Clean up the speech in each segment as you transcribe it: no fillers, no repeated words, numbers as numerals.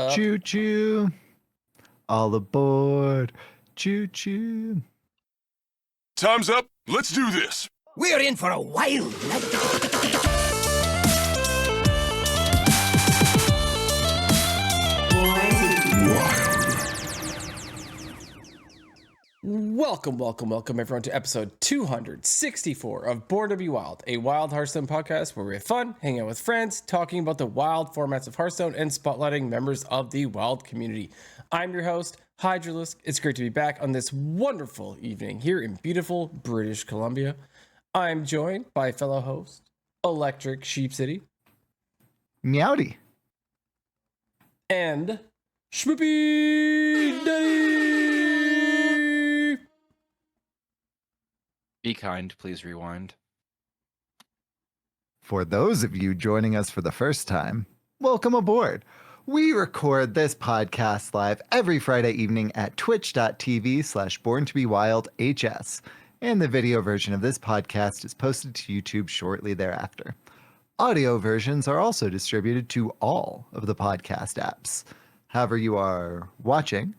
up. Choo choo. All aboard. Choo choo. Time's up. Let's do this. We're in for a wild night. Welcome everyone to episode 264 of Born to Be Wild, a wild Hearthstone podcast where we have fun, hanging out with friends, talking about the wild formats of Hearthstone, and spotlighting members of the wild community. I'm your host, Hydralisk. It's great to be back on this wonderful evening here in beautiful British Columbia. I'm joined by fellow host, ElectricSheepCity Meowdy. and Schmoopiedady. Be kind, please rewind. For those of you joining us for the first time, welcome aboard. We record this podcast live every Friday evening at twitch.tv/borntobewildhs, and the video version of this podcast is posted to YouTube shortly thereafter. Audio versions are also distributed to all of the podcast apps. However you are watching,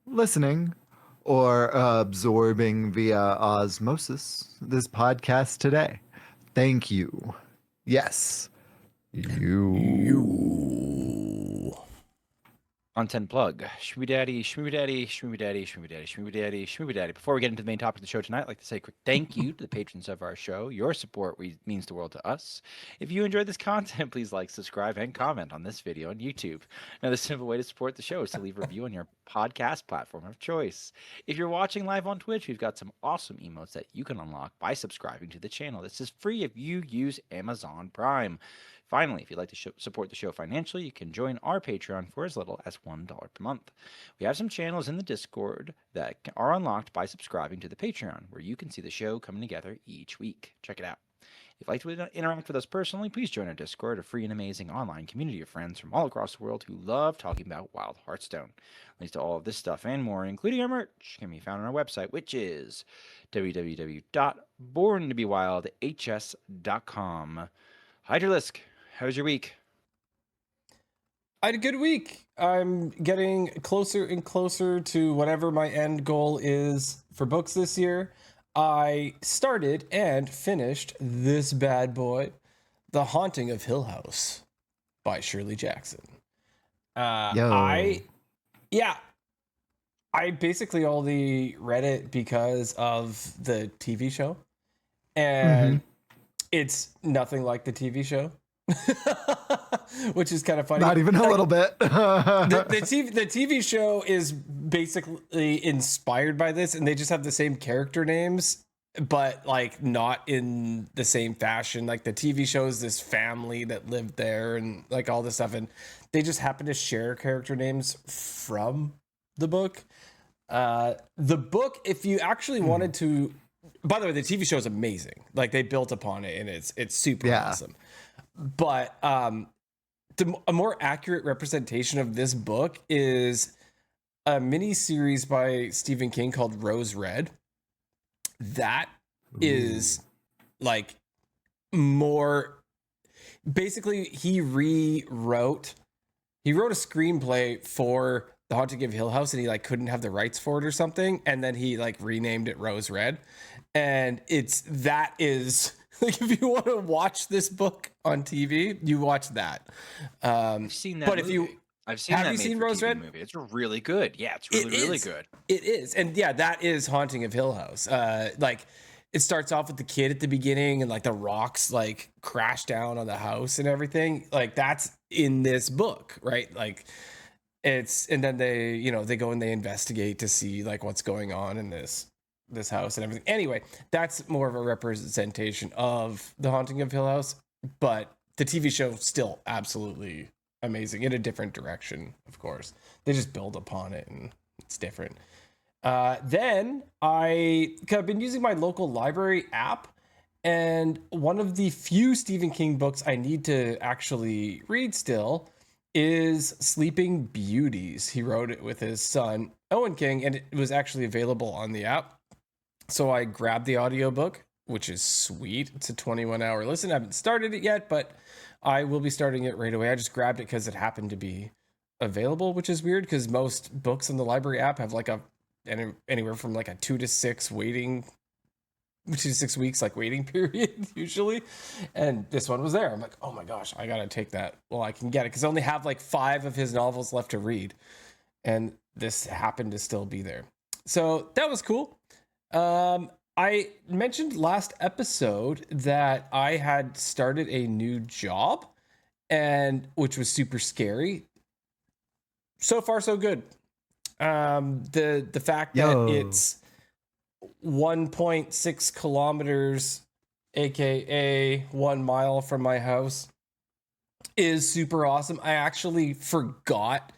listening, or absorbing via osmosis this podcast today. Thank you. Yes. You. Content plug. Schmoopiedady, Schmoopiedady, Schmoopiedady, Schmoopiedady, Schmoopiedady, Schmoopiedady. Before we get into the main topic of the show tonight, I'd like to say a quick thank you to the patrons of our show. Your support means the world to us. If you enjoyed this content, please like, subscribe, and comment on this video on YouTube. Now, the simple way to support the show is to leave a review on your podcast platform of choice. If you're watching live on Twitch, we've got some awesome emotes that you can unlock by subscribing to the channel. This is free if you use Amazon Prime. Finally, if you'd like to support the show financially, you can join our Patreon for as little as $1 per month. We have some channels in the Discord that are unlocked by subscribing to the Patreon, where you can see the show coming together each week. Check it out. If you'd like to interact with us personally, please join our Discord, a free and amazing online community of friends from all across the world who love talking about wild Hearthstone. Links to all of this stuff and more, including our merch, can be found on our website, which is www.borntobewildhs.com. Hydralisk, how was your week? I had a good week. I'm getting closer and closer to whatever my end goal is for books this year. I started and finished this bad boy, The Haunting of Hill House by Shirley Jackson. I basically only read it because of the TV show, and it's nothing like the TV show. Which is kind of funny. Not even a little bit. the TV show is basically inspired by this, and they just have the same character names, but like not in the same fashion. Like the TV show is this family that lived there and like all this stuff, and they just happen to share character names from the book. The book, if you actually wanted to, by the way, the TV show is amazing. Like they built upon it, and it's super awesome. But a more accurate representation of this book is a mini series by Stephen King called Rose Red. That is like more. Basically, he wrote a screenplay for The Haunting of Hill House, and he like couldn't have the rights for it or something, and then he like renamed it Rose Red, and that is. Like if you want to watch this book on TV, you watch that. I've seen that. But movie. have you seen Rose Red? Movie. It's really good. Yeah, it's really good. It is, and yeah, that is Haunting of Hill House. Like it starts off with the kid at the beginning, and like the rocks like crash down on the house and everything. Like that's in this book, right? Like and then they go and they investigate to see like what's going on in this house and everything. Anyway, that's more of a representation of The Haunting of Hill House, but the TV show still absolutely amazing in a different direction, of course. They just build upon it and it's different. Then I've been using my local library app, and one of the few Stephen King books I need to actually read still is Sleeping Beauties. He wrote it with his son, Owen King, and it was actually available on the app. So I grabbed the audiobook, which is sweet. It's a 21-hour listen. I haven't started it yet, but I will be starting it right away. I just grabbed it because it happened to be available, which is weird because most books in the library app have like anywhere from like a 2 to 6 weeks like waiting period usually, and this one was there. I'm like, oh my gosh, I gotta take that while I can get it, because I only have like 5 of his novels left to read, and this happened to still be there. So that was cool. I mentioned last episode that I had started a new job, and which was super scary. So far, so good. The fact that it's 1.6 kilometers, aka 1 mile from my house, is super awesome. I actually forgot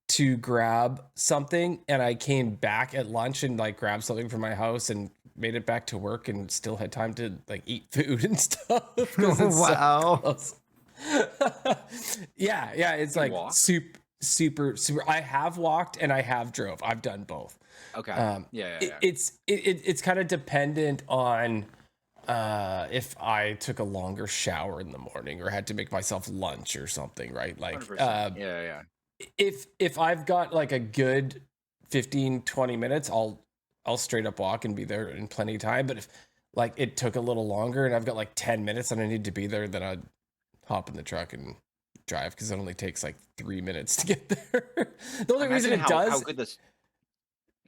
to grab something, and I came back at lunch and like grabbed something from my house and made it back to work, and still had time to like eat food and stuff. Wow. Yeah, it's like super. I have walked and I have drove. I've done both. Okay. It's kind of dependent on if I took a longer shower in the morning or had to make myself lunch or something, right? Like 100%. If I've got like a good 15-20 minutes, I'll straight up walk and be there in plenty of time. But if like it took a little longer and I've got like 10 minutes and I need to be there, then I'd hop in the truck and drive, because it only takes like 3 minutes to get there. The only reason it does. How good this.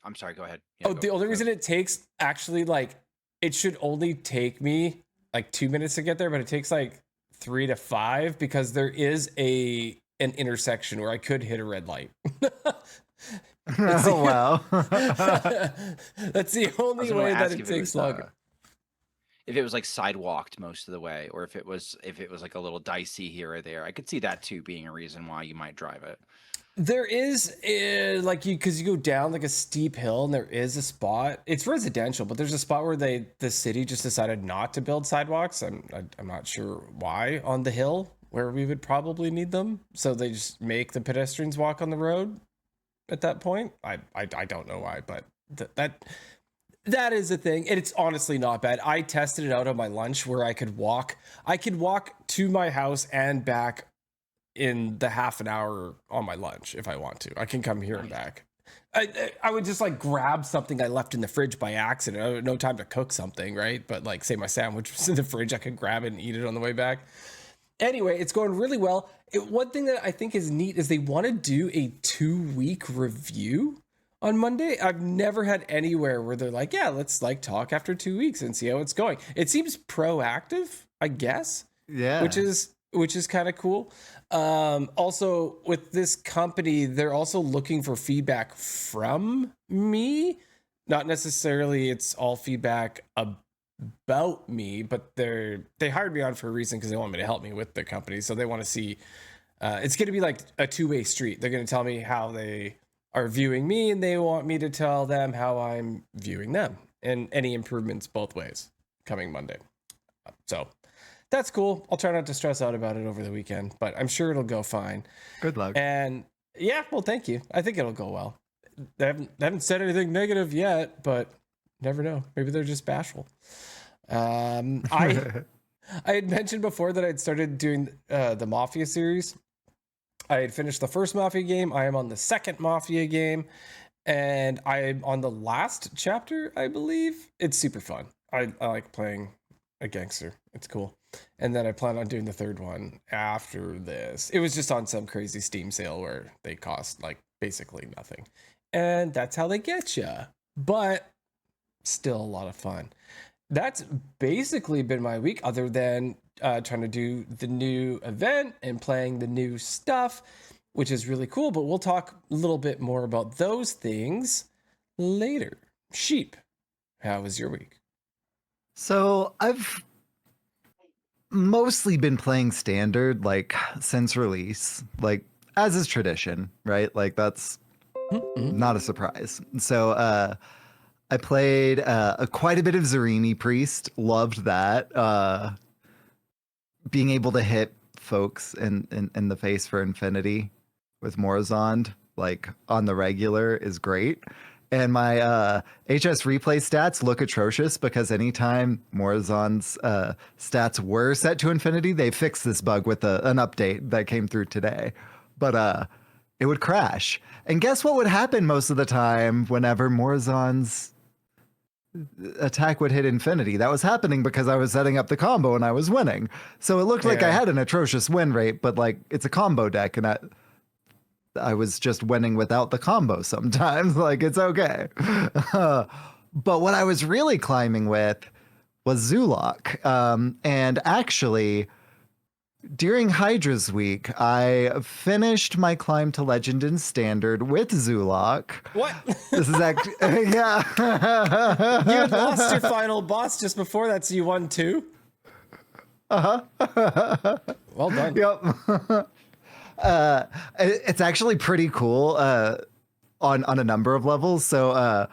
I'm sorry. Go ahead. The only reason it takes, actually, like, it should only take me like 2 minutes to get there, but it takes like 3 to 5, because there is an intersection where I could hit a red light. Oh wow. That's the only way that it takes longer. If it was like sidewalked most of the way, or if it was like a little dicey here or there, I could see that too being a reason why you might drive it. There is like because you go down like a steep hill, and there is a spot. It's residential, but there's a spot where the city just decided not to build sidewalks. I'm not sure why, on the hill where we would probably need them. So they just make the pedestrians walk on the road at that point. I don't know why, but that is a thing, and it's honestly not bad. I tested it out on my lunch where I could walk to my house and back in the half an hour on my lunch if I want to. I can come here and back. I would just like grab something I left in the fridge by accident. I had no time to cook something, right? But like, say my sandwich was in the fridge, I could grab it and eat it on the way back. Anyway, it's going really well. One thing that I think is neat is they want to do a 2-week review on Monday. I've never had anywhere where they're like, yeah, let's like talk after 2 weeks and see how it's going. It seems proactive, I guess. Yeah. Which is kind of cool. Also, with this company, they're also looking for feedback from me. Not necessarily it's all feedback about me, but they hired me on for a reason, because they want me to help me with the company. So they want to see, it's going to be like a 2-way street. They're going to tell me how they are viewing me, and they want me to tell them how I'm viewing them, and any improvements both ways coming Monday. So that's cool. I'll try not to stress out about it over the weekend, but I'm sure it'll go fine. Good luck. And yeah, well, thank you. I think it'll go well. They haven't said anything negative yet, but never know. Maybe they're just bashful. I had mentioned before that I'd started doing the Mafia series. I had finished the first Mafia game. I am on the second Mafia game, and I'm on the last chapter, I believe. It's super fun. I like playing a gangster. It's cool. And then I plan on doing the third one after this. It was just on some crazy Steam sale where they cost like basically nothing. And that's how they get you. But still a lot of fun. That's basically been my week, other than trying to do the new event and playing the new stuff, which is really cool. But we'll talk a little bit more about those things later. Sheep, how was your week? So I've mostly been playing standard, like, since release, like, as is tradition, right? Like, that's not a surprise. So I played quite a bit of Zarini Priest. Loved that. Being able to hit folks in the face for infinity with Morazond, like, on the regular is great. And my HS replay stats look atrocious, because anytime Morazon's stats were set to infinity, they fixed this bug with an update that came through today. But it would crash. And guess what would happen most of the time whenever Morzon's attack would hit infinity? That was happening because I was setting up the combo and I was winning. So it looked like I had an atrocious win rate, but like it's a combo deck and I was just winning without the combo sometimes. Like it's okay. But what I was really climbing with was Zulok. And actually, during Hydra's week, I finished my climb to Legend and Standard with Zulok. What? This is actually, yeah. You had lost your final boss just before that, so you won too? Uh-huh. Well done. Yep. It's actually pretty cool on a number of levels. So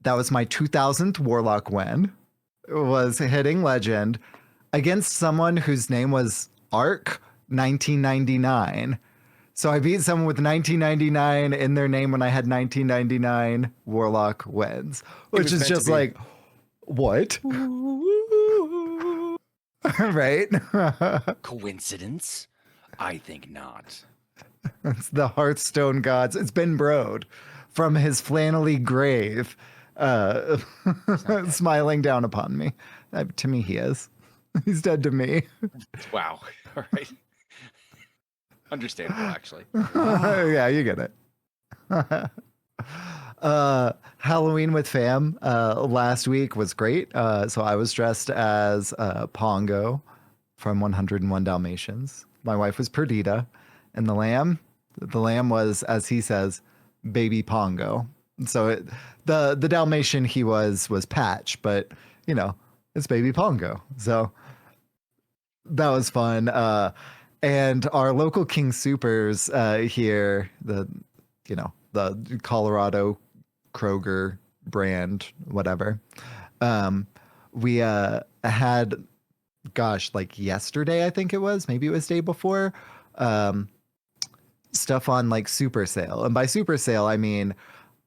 that was my 2000th Warlock win. It was hitting Legend against someone whose name was Arc 1999. So I beat someone with 1999 in their name when I had 1999 Warlock wins, which is just like, what? Right? Coincidence? I think not. It's the Hearthstone gods. It's been broed from his flannelly grave, smiling down upon me. To me, he is. He's dead to me. Wow. All right. Understandable, actually. Yeah, you get it. Halloween with fam last week was great. So I was dressed as Pongo from 101 Dalmatians. My wife was Perdita, and the lamb was, as he says, baby Pongo. So the Dalmatian he was Patch, but you know, it's baby Pongo. So that was fun. And our local King Supers here, the Colorado Kroger brand, whatever. We had, like yesterday, I think it was, maybe it was day before, stuff on like super sale. And by super sale, I mean,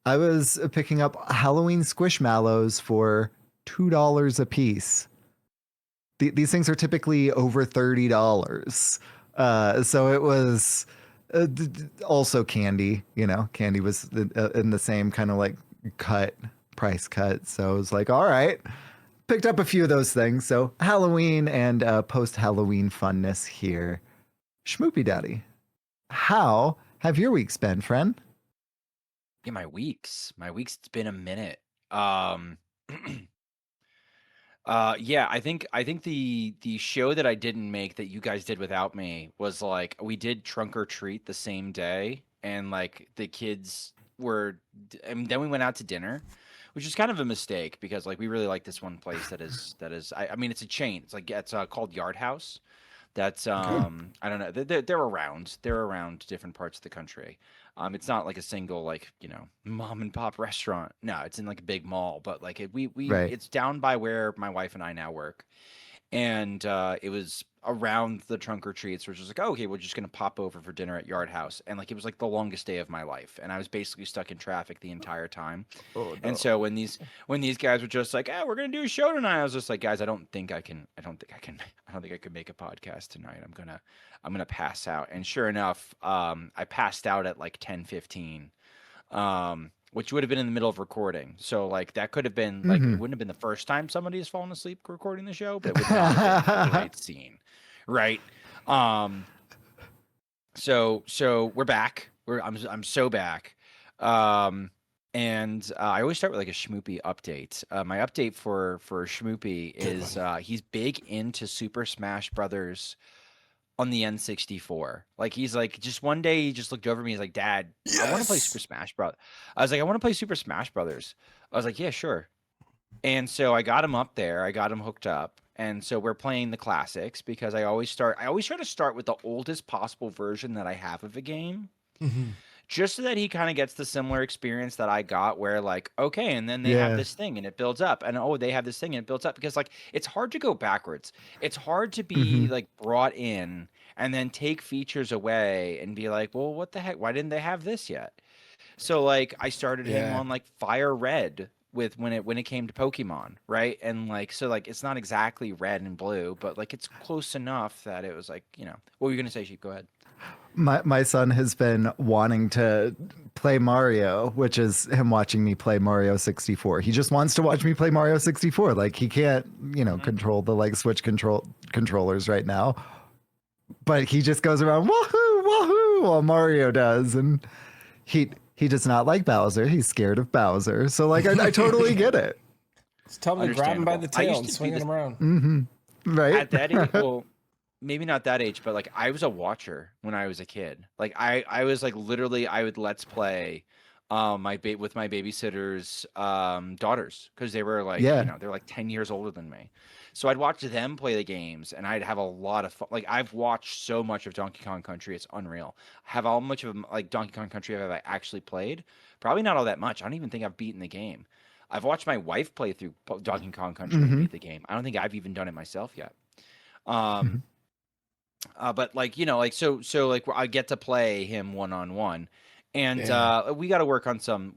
I was picking up Halloween Squishmallows for $2 a piece. These things are typically over $30. So it was also candy, candy was in the same kind of like price cut. So I was like, all right, picked up a few of those things. So Halloween and post-Halloween funness here. Schmoopiedady, how have your weeks been, friend? Yeah, my weeks. It's been a minute. Yeah, I think the show that I didn't make that you guys did without me was like we did Trunk or Treat the same day, and like the kids were, and then we went out to dinner, which is kind of a mistake because like we really like this one place that is I mean it's a chain. It's called Yard House. That's I don't know. They're around different parts of the country. It's not like a single like mom and pop restaurant. No, it's in like a big mall. But like Right. it's down by where my wife and I now work, and it was around the Trunk or Treats, which was like, oh, okay, we're just gonna pop over for dinner at Yard House, and like it was like the longest day of my life, and I was basically stuck in traffic the entire time. Oh, no. And so when these guys were just like, we're gonna do a show tonight, I was just like, guys, I don't think I can make a podcast tonight. I'm gonna pass out. And sure enough, I passed out at like 10:15. Which would have been in the middle of recording. So like that could have been like it wouldn't have been the first time somebody has fallen asleep recording the show, but it would not have been the right scene. Right. So we're back. I'm so back. And I always start with like a Schmoopy update. My update for Schmoopy is he's big into Super Smash Brothers on the N64. Like he's like, just one day he just looked over me. He's like, Dad, I want to play Super Smash Brothers. I was like, I want to play Super Smash Brothers. I was like, yeah, sure. And so I got him up there. I got him hooked up. And so we're playing the classics because I always try to start with the oldest possible version that I have of a game. Just so that he kind of gets the similar experience that I got where like, okay, and then they have this thing and it builds up, and oh, they have this thing and it builds up, because like it's hard to go backwards. It's hard to be like brought in and then take features away and be like, well, what the heck? Why didn't they have this yet? So like I started him on like Fire Red with when it came to Pokemon, right? And like so like it's not exactly red and blue, but like it's close enough that it was like, what were you gonna say, Sheep? Go ahead. My son has been wanting to play Mario, which is him watching me play Mario 64. He just wants to watch me play Mario 64. Like he can't, control the like Switch controllers right now. But he just goes around wahoo wahoo while Mario does, and he does not like Bowser. He's scared of Bowser. So like I totally get it. Just tell him to grab him by the tail and swing him around. Mm-hmm. Right. At that age, well, maybe not that age, but like I was a watcher when I was a kid. Like I was like literally I would let's play with my babysitter's daughters because they were like they're like 10 years older than me. So I'd watch them play the games and I'd have a lot of fun. Like I've watched so much of Donkey Kong Country, it's unreal. How much of like Donkey Kong Country have I actually played? Probably not all that much. I don't even think I've beaten the game. I've watched my wife play through Donkey Kong Country and beat the game. I don't think I've even done it myself yet. But like so like I get to play him one-on-one, and we got to work on some.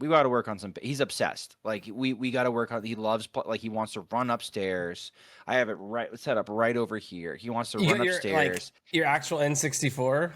He's obsessed. Like we got to work on. He loves like he wants to run upstairs. I have it set up right over here. He wants to run upstairs. Your actual N64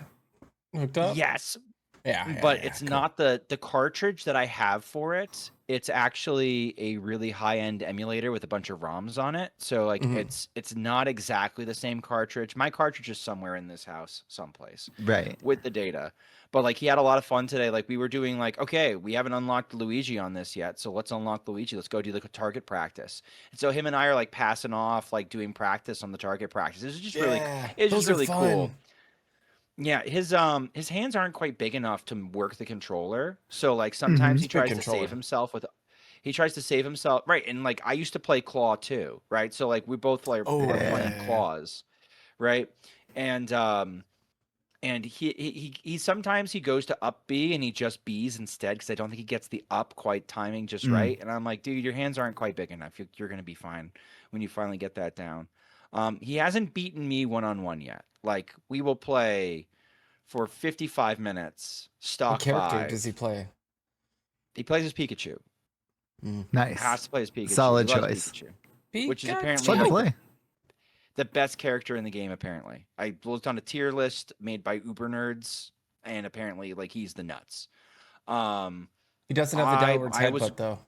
hooked up? Yes. Yeah, but it's not the cartridge that I have for it. It's actually a really high-end emulator with a bunch of ROMs on it. So like it's not exactly the same cartridge. My cartridge is somewhere in this house someplace. Right. With the data. But like he had a lot of fun today. Like we were doing like, okay, we haven't unlocked Luigi on this yet. So let's unlock Luigi. Let's go do the target practice. And so him and I are like passing off, like doing practice on the target practice. It's just really cool. Yeah, his hands aren't quite big enough to work the controller. So like sometimes he tries to save himself right. And like I used to play claw too, right? So like we both like were playing claws, right? And he sometimes he goes to up B and he just B's instead because I don't think he gets the up quite timing just right. And I'm like, dude, your hands aren't quite big enough. You're gonna be fine when you finally get that down. He hasn't beaten me one-on-one yet. Like we will play for 55 minutes. Stock 5. What character does he play? He plays as Pikachu. Nice. Has to play as Pikachu. Solid choice. Pikachu, which is apparently fun to play. The best character in the game. Apparently, I looked on a tier list made by Uber nerds, and apparently, like he's the nuts. He doesn't have the downwards headbutt though.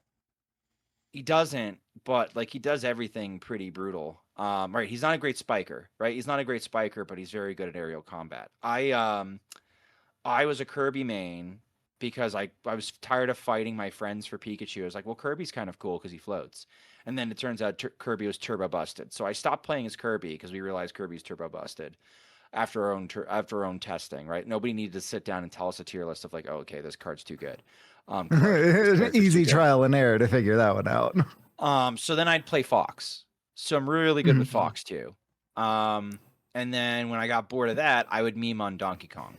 He doesn't, but like he does everything pretty brutal. Right, he's not a great spiker, right? He's not a great spiker, but he's very good at aerial combat. I was a Kirby main because I was tired of fighting my friends for Pikachu. I was like, well, Kirby's kind of cool because he floats. And then it turns out Kirby was turbo busted. So I stopped playing as Kirby because we realized Kirby's turbo busted after our own testing, right? Nobody needed to sit down and tell us a tier list of like, oh, okay, this card's too good. Easy trial and error to figure that one out. So then I'd play Fox. So I'm really good with Fox too. And then when I got bored of that, I would meme on Donkey Kong,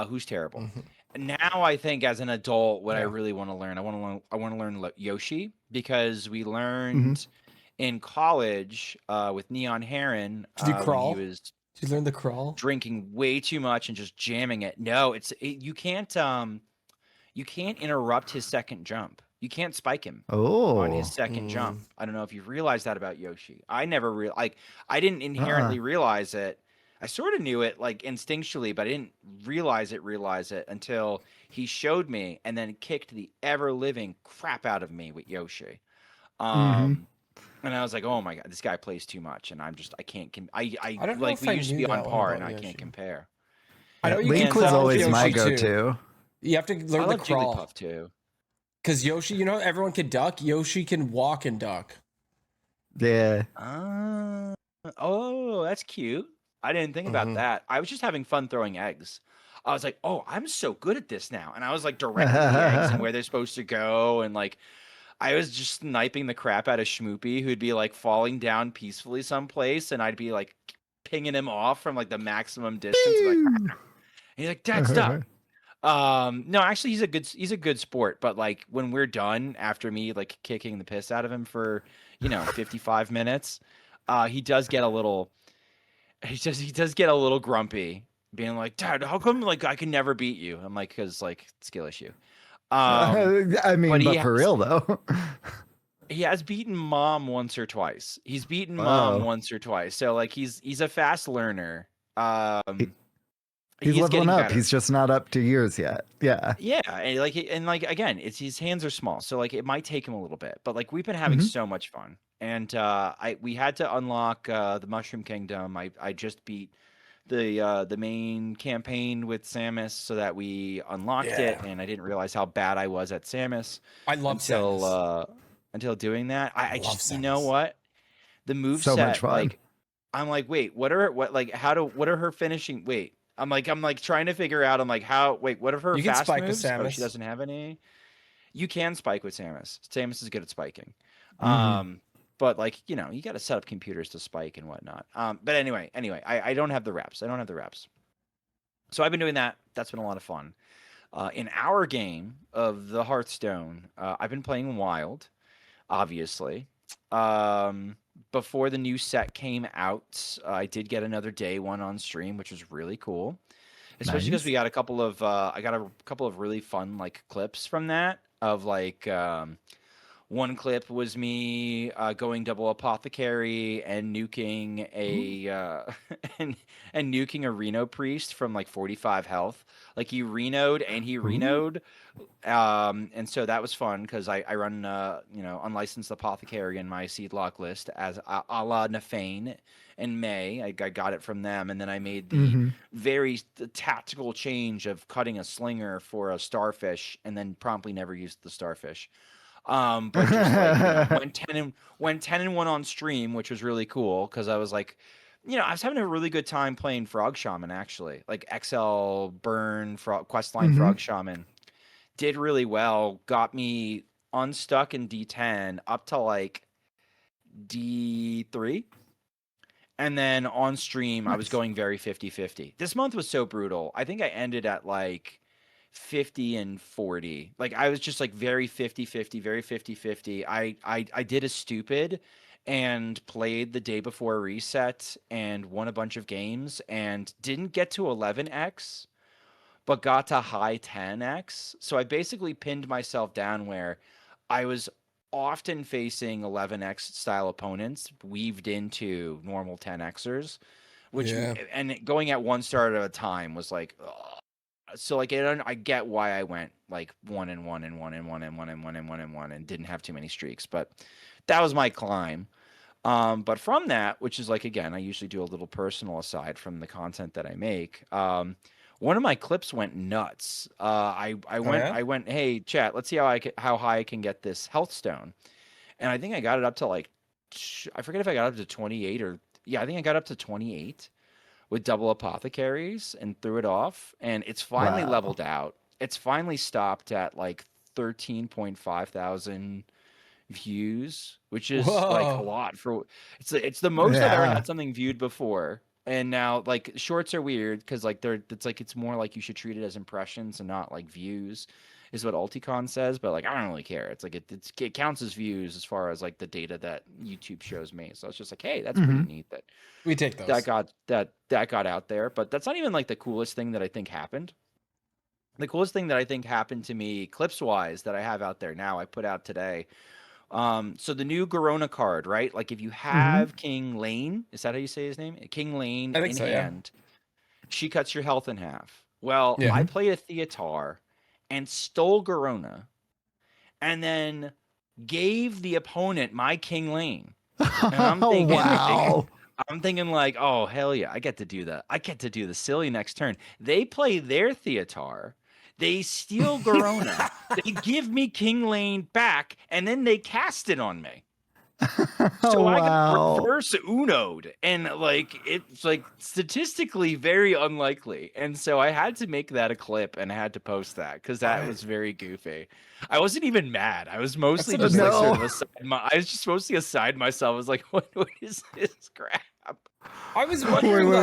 who's terrible. Now I think as an adult, what I really want to learn, I want to learn Yoshi because we learned in college with Neon Heron. Did you crawl? Did you learn the crawl? Drinking way too much and just jamming it. No, you can't interrupt his second jump. You can't spike him on his second jump. I don't know if you've realized that about Yoshi. I never I didn't inherently realize it. I sort of knew it like instinctually, but I didn't realize it until he showed me and then kicked the ever living crap out of me with Yoshi. And I was like, oh my God, this guy plays too much. And I can't, I don't like, we used to be on par and I can't compare. Link was always my go-to. You have to learn the crawl. Jigglypuff too. Because Yoshi, everyone can duck. Yoshi can walk and duck. Yeah. Oh, that's cute. I didn't think about that. I was just having fun throwing eggs. I was like, oh, I'm so good at this now. And I was like directing the eggs and where they're supposed to go. And like, I was just sniping the crap out of Schmoopie, who'd be like falling down peacefully someplace. And I'd be like pinging him off from like the maximum distance. Like, and he's like, Dad, stop. No, actually he's a good sport, but like when we're done after me like kicking the piss out of him for 55 minutes, he does get a little grumpy, being like, Dad, how come like I can never beat you? I'm like, because like skill issue. I mean, but for real though. He has beaten Mom once or twice. He's beaten Mom once or twice. So like he's a fast learner. He's getting leveling up. better. He's just not up to years yet. Yeah. Yeah, and like again, it's his hands are small, so like it might take him a little bit, but like we've been having so much fun, and we had to unlock the Mushroom Kingdom. I just beat the main campaign with Samus so that we unlocked it, and I didn't realize how bad I was at Samus I love Samus. until doing that. I love just you know Samus. what the move So much set fun. like I'm like wait what are her finishing wait. I'm like trying to figure out. I'm like, what are her You can fast spike with moves? Oh, she Samus. doesn't have any. You can spike with Samus. Samus is good at spiking. Mhm. But like, you got to set up computers to spike and whatnot. But anyway, I don't have the reps. I don't have the reps. So I've been doing that. That's been a lot of fun. In our game of the Hearthstone, I've been playing Wild, obviously. Before the new set came out, I did get another day one on stream, which was really cool. Especially because Nice. we got a couple of I got a couple of really fun like clips from that of like one clip was me going double apothecary and nuking a and nuking a Reno priest from like 45 health. Like he Reno'd and he Reno'd. And so that was fun because I run unlicensed apothecary in my seed lock list as a la Nafane and May. I got it from them, and then I made the very tactical change of cutting a slinger for a starfish, and then promptly never used the starfish. But just like went 10-1 on stream, which was really cool because I was like, I was having a really good time playing Frog Shaman actually, like XL Burn Questline Frog Shaman. Did really well, got me unstuck in D10 up to like D3. And then on stream, I was going very 50-50. This month was so brutal. I think I ended at like 50 and 40. Like I was just like very 50-50, very 50-50. I did a stupid and played the day before reset and won a bunch of games and didn't get to 11x, but got to high 10x. So I basically pinned myself down where I was often facing 11x style opponents weaved into normal 10xers, which and going at one star at a time was like, ugh. So like I get why I went like 1 and 1 and 1 and 1 and 1 and 1 and 1 and 1 and didn't have too many streaks, but that was my climb. But from that, which is like again, I usually do a little personal aside from the content that I make. One of my clips went nuts. I went, hey chat, let's see how high I can get this Hearthstone, and I think I got it up to like, I forget if I got up to 28 or I think I got up to 28 with double apothecaries and threw it off, and it's finally leveled out. It's finally stopped at like 13.5 thousand views, which is like a lot for it's the most I've ever had something viewed before. And now like shorts are weird because like it's more like you should treat it as impressions and not like views is what Ulticon says, but like I don't really care. It's like it counts as views as far as like the data that YouTube shows me. So it's just like, hey, that's pretty neat that we take those. That got out there. But that's not even like the coolest thing that I think happened. The coolest thing that I think happened to me clips wise that I have out there now, I put out today. So the new Garona card, right? Like if you have King Lane, is that how you say his name? King Lane in hand, she cuts your health in half. Well, I played a Theatar and stole Garona and then gave the opponent my King Lane. And I'm thinking, I'm thinking like, oh hell yeah, I get to do that. I get to do the silly next turn. They play their Theatar. They steal Garona. They give me King Lane back, and then they cast it on me. So I got reverse Uno'd, and like it's like statistically very unlikely. And so I had to make that a clip, and I had to post that because that was very goofy. I wasn't even mad. I was mostly just like sort of I was just mostly aside myself. I was like, what is this crap? I was wondering, wait.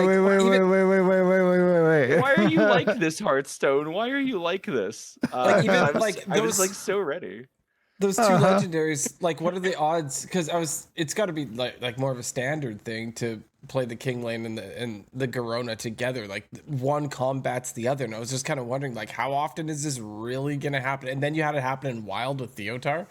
Why are you like this, Hearthstone? Why are you like this? I was like so ready. Those two legendaries, like, what are the odds? Because it's got to be like more of a standard thing to play the King Lane and the Garona together. Like one combats the other, and I was just kind of wondering, like, how often is this really gonna happen? And then you had it happen in Wild with Theotar.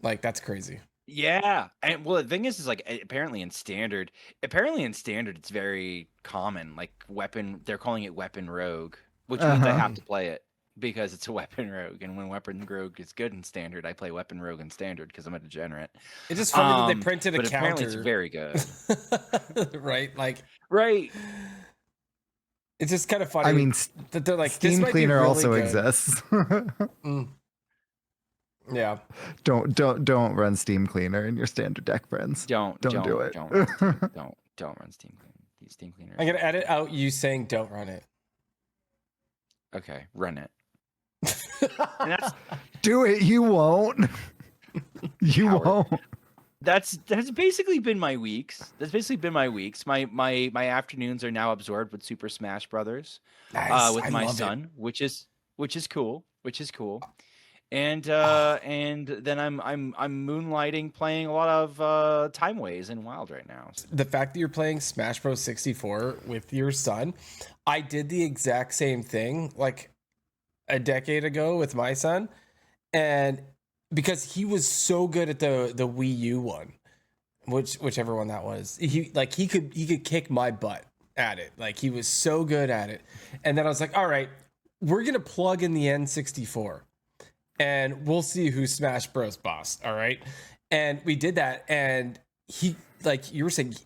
Like that's crazy. Yeah, and well, the thing is like apparently in standard, it's very common. Like weapon, they're calling it weapon rogue, which means I have to play it because it's a weapon rogue. And when weapon rogue is good in standard, I play weapon rogue in standard because I'm a degenerate. It's just funny that they printed a But apparently counter. it's very good, right? Like, right? it's just kind of funny. I mean, that they're like, Steam this might be Cleaner really also good. exists. Yeah. Don't run Steam Cleaner in your standard deck, friends. Don't do it. Don't run Steam Cleaner. These Steam Cleaners. I'm gonna edit out you saying don't run it. Okay, run it. And that's Do it. You won't. You Howard. won't. That's basically been my weeks. My afternoons are now absorbed with Super Smash Brothers, Nice. with I my love son, which is cool. And then I'm moonlighting playing a lot of Timeways and Wild right now. The fact that you're playing Smash Bros 64 with your son, I did the exact same thing like a decade ago with my son, and because he was so good at the Wii U one, whichever one that was, he could kick my butt at it. Like he was so good at it. And then I was like, all right, we're gonna plug in the N64 and we'll see who's Smash Bros boss. All right. And we did that, and he, like you were saying,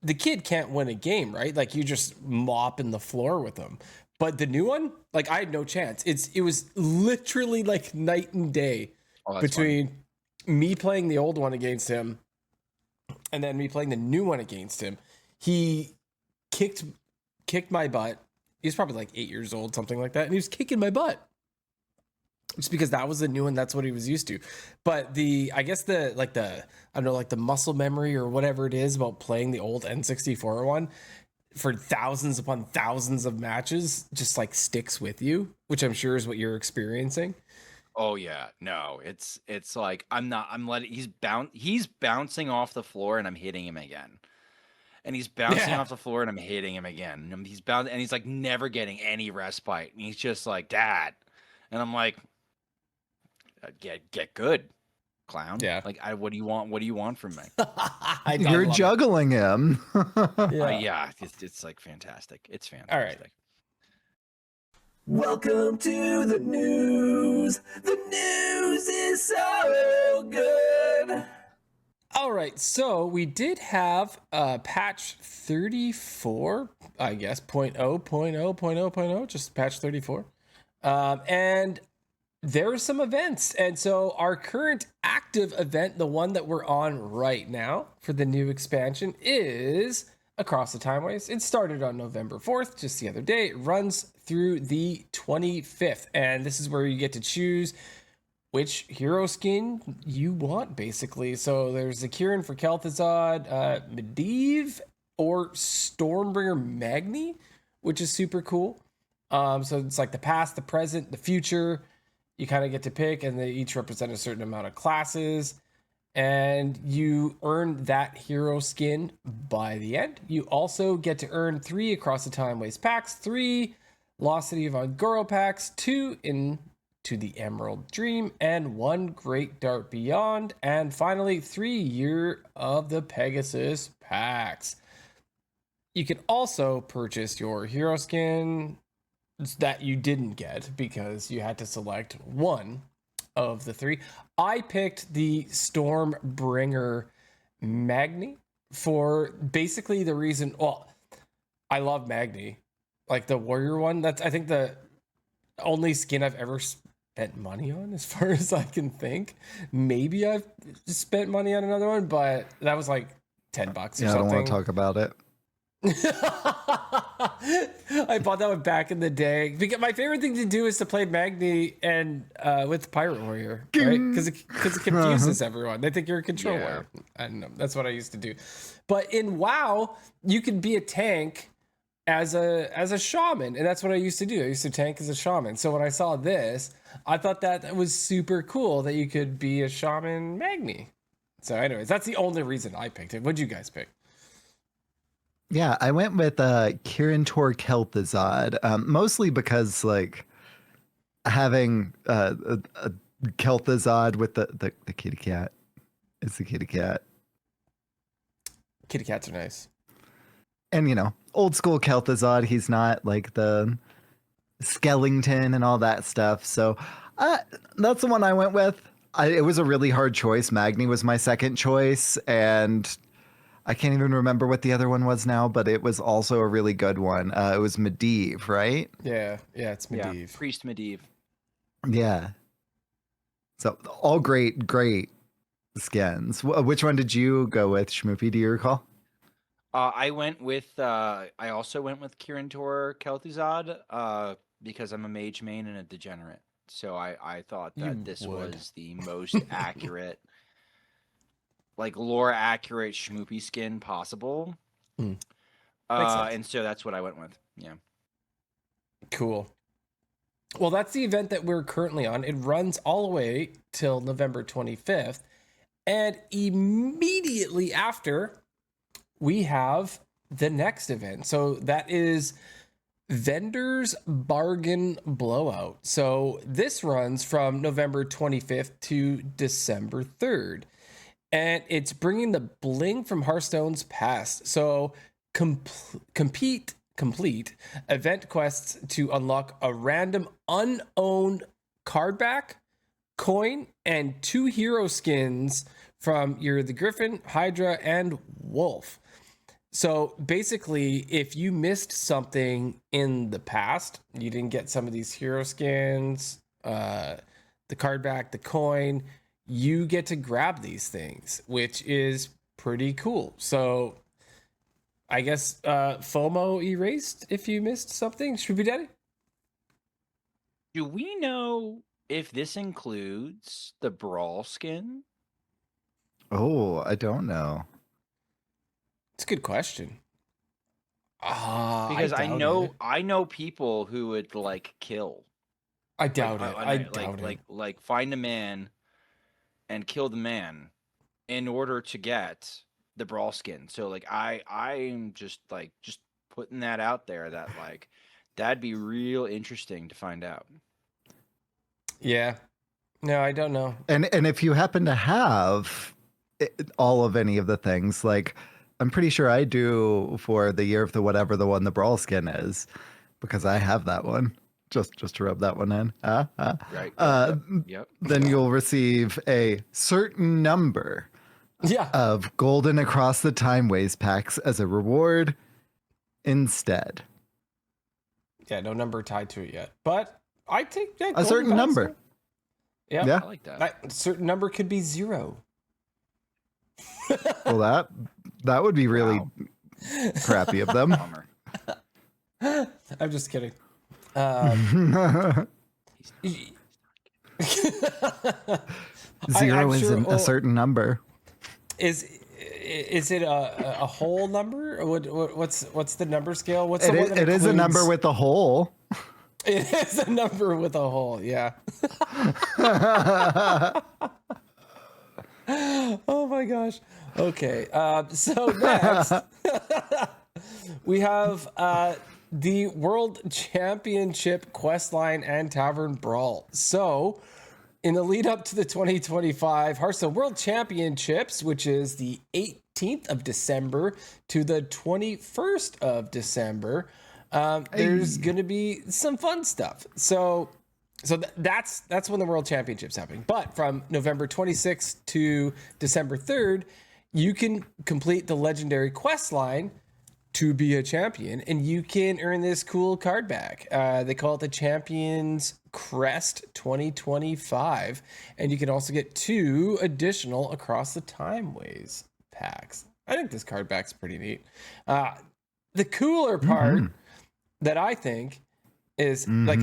the kid can't win a game, right? Like you just mopping the floor with him. But the new one, like I had no chance. It was literally like night and day between me playing the old one against him and then me playing the new one against him. He kicked my butt. He was probably like 8 years old, something like that, and he was kicking my butt. Just because that was the new one, that's what he was used to. But I guess the muscle memory or whatever it is about playing the old N64 one for thousands upon thousands of matches just like sticks with you, which I'm sure is what you're experiencing. Oh yeah, no, it's like he's bouncing off the floor and I'm hitting him again. And he's bouncing off the floor and I'm hitting him again. And he's like never getting any respite. And he's just like, Dad. And I'm like, get good, clown. Yeah. Like what do you want from me? You're juggling him. Yeah, it's like fantastic. It's fantastic. All right. Welcome to the news. The news is so good. All right, so we did have patch 34, I guess, 0.0, just patch 34. And there are some events. And so our current active event, the one that we're on right now for the new expansion, is Across the Timeways. It started on November 4th, just the other day. It runs through the 25th. And this is where you get to choose which hero skin you want, basically. So there's the Kieran for Kel'Thuzad, Medivh, or Stormbringer Magni, which is super cool. So it's like the past, the present, the future. You kind of get to pick, and they each represent a certain amount of classes. And you earn that hero skin by the end. You also get to earn 3 Across the Timeways packs, 3 Lost City of Angoro packs, 2 Into the Emerald Dream, and 1 Great Dark Beyond, and finally 3 Year of the Pegasus packs. You can also purchase your hero skin that you didn't get because you had to select one of the 3. I picked the Stormbringer Magni for basically the reason, well, I love Magni, like the warrior one. That's, I think, the only skin I've ever spent money on, as far as I can think. Maybe I've spent money on another one, but that was like $10 or something. I don't want to talk about it. I bought that one back in the day because my favorite thing to do is to play Magni and with Pirate Warrior, right? Because it confuses everyone. They think you're a controller. Yeah. I don't know. That's what I used to do. But in WoW, you can be a tank as a shaman, and that's what I used to do. I used to tank as a shaman. So when I saw this, I thought that was super cool that you could be a shaman Magni. So anyways, that's the only reason I picked it. What'd you guys pick? Yeah, I went with Kieran Tor Kel'Thuzad, mostly because like having a Kel'Thuzad with the kitty cat It's the kitty cat. Kitty cats are nice. And, you know, old school Kel'Thuzad, he's not like the skeleton and all that stuff. So that's the one I went with. It was a really hard choice. Magni was my second choice, and I can't even remember what the other one was now, but it was also a really good one. It was Medivh, right? Yeah, it's Medivh. Yeah, Priest Medivh. Yeah. So all great skins. Which one did you go with, Schmoopy? Do you recall? I went with. I also went with Kirin Tor Kel'Thuzad because I'm a mage main and a degenerate. So I thought that this was the most accurate, like lore accurate Schmoopy skin possible. And so that's what I went with. Yeah. Cool. Well, that's the event that we're currently on. It runs all the way till November 25th. And immediately after, we have the next event. So that is Vendors Bargain Blowout. So this runs from November 25th to December 3rd. And it's bringing the bling from Hearthstone's past. So complete event quests to unlock a random unowned card back, coin, and 2 hero skins from the Griffin, Hydra, and Wolf. So basically, if you missed something in the past, you didn't get some of these hero skins, the card back, the coin, you get to grab these things, which is pretty cool. So I guess FOMO erased if you missed something. Schmoopiedady? Do we know if this includes the Brawl skin? Oh, I don't know. It's a good question. Because I know people who would like kill. I doubt it. I doubt it. Like find a man and kill the man in order to get the Brawl skin. So like I'm just putting that out there that like that'd be real interesting to find out. Yeah. No, I don't know. And if you happen to have all of any of the things, like I'm pretty sure I do for the year of the whatever the one the Brawl skin is, because I have that one. Just to rub that one in. Right. Yep. Then you'll receive a certain number of golden across the Timeways packs as a reward instead. Yeah, no number tied to it yet. But I take that a certain number. Yeah. I like that. A certain number could be 0. Well, that would be really crappy of them. I'm just kidding. 0 isn't a certain number. Is it a whole number? Or what's the number scale? What's it is a number with a hole. It is a number with a hole. Yeah. Oh my gosh. Okay. So next we have the World Championship Questline and Tavern Brawl. So in the lead up to the 2025 Hearthstone World Championships, which is the 18th of December to the 21st of December, there's going to be some fun stuff. So that's when the World Championships happening. But from November 26th to December 3rd, you can complete the legendary quest line to be a champion, and you can earn this cool card back. They call it the Champions Crest 2025, and you can also get 2 additional Across the Timeways packs. I think this card back's pretty neat. The cooler part that I think is like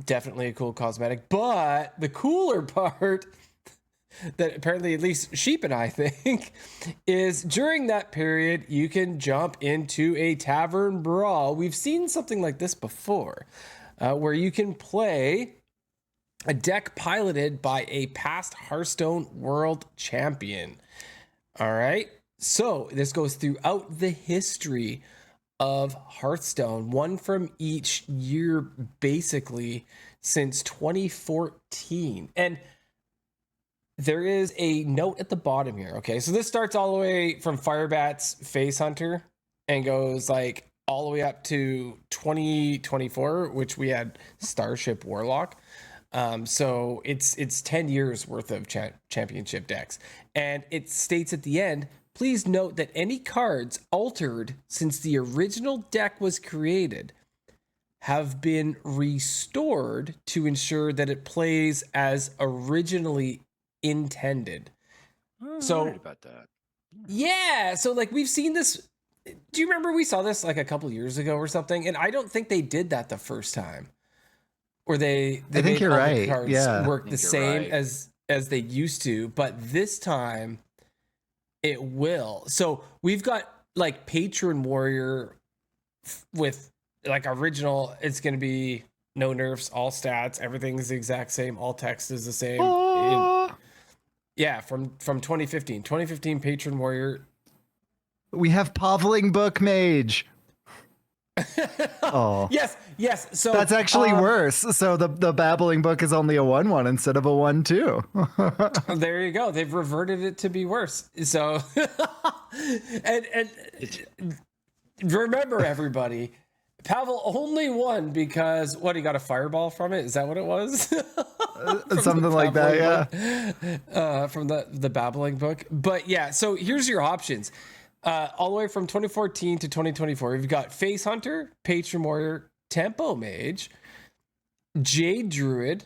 definitely a cool cosmetic, but the cooler part that apparently at least Sheep and I think is during that period you can jump into a tavern brawl. We've seen something like this before, where you can play a deck piloted by a past Hearthstone world champion. All right, so this goes throughout the history of Hearthstone, one from each year basically since 2014. And there is a note at the bottom here. Okay, so this starts all the way from Firebat's Face Hunter and goes like all the way up to 2024, which we had Starship Warlock. So it's 10 years worth of championship decks, and it states at the end, please note that any cards altered since the original deck was created have been restored to ensure that it plays as originally intended. So about that. Yeah, so like we've seen this. Do you remember we saw this like a couple years ago or something? And I don't think they did that the first time. Or they I think made you're all the right. cards Yeah. work the same as they used to, but this time it will. So we've got like Patron Warrior with like original. It's going to be no nerfs, all stats, everything's the exact same, all text is the same. Yeah, from 2015 Patron Warrior. We have Pavling Book Mage. Oh, yes. So that's actually worse. So the Babbling Book is only a 1/1 instead of a 1/2. There you go. They've reverted it to be worse. So and remember, everybody, Pavel only won because he got a fireball from it. Is that what it was? Something like that, yeah. From the Babbling Book. But yeah, so here's your options. All the way from 2014 to 2024, we've got Face Hunter, Patron Warrior, Tempo Mage, Jade Druid.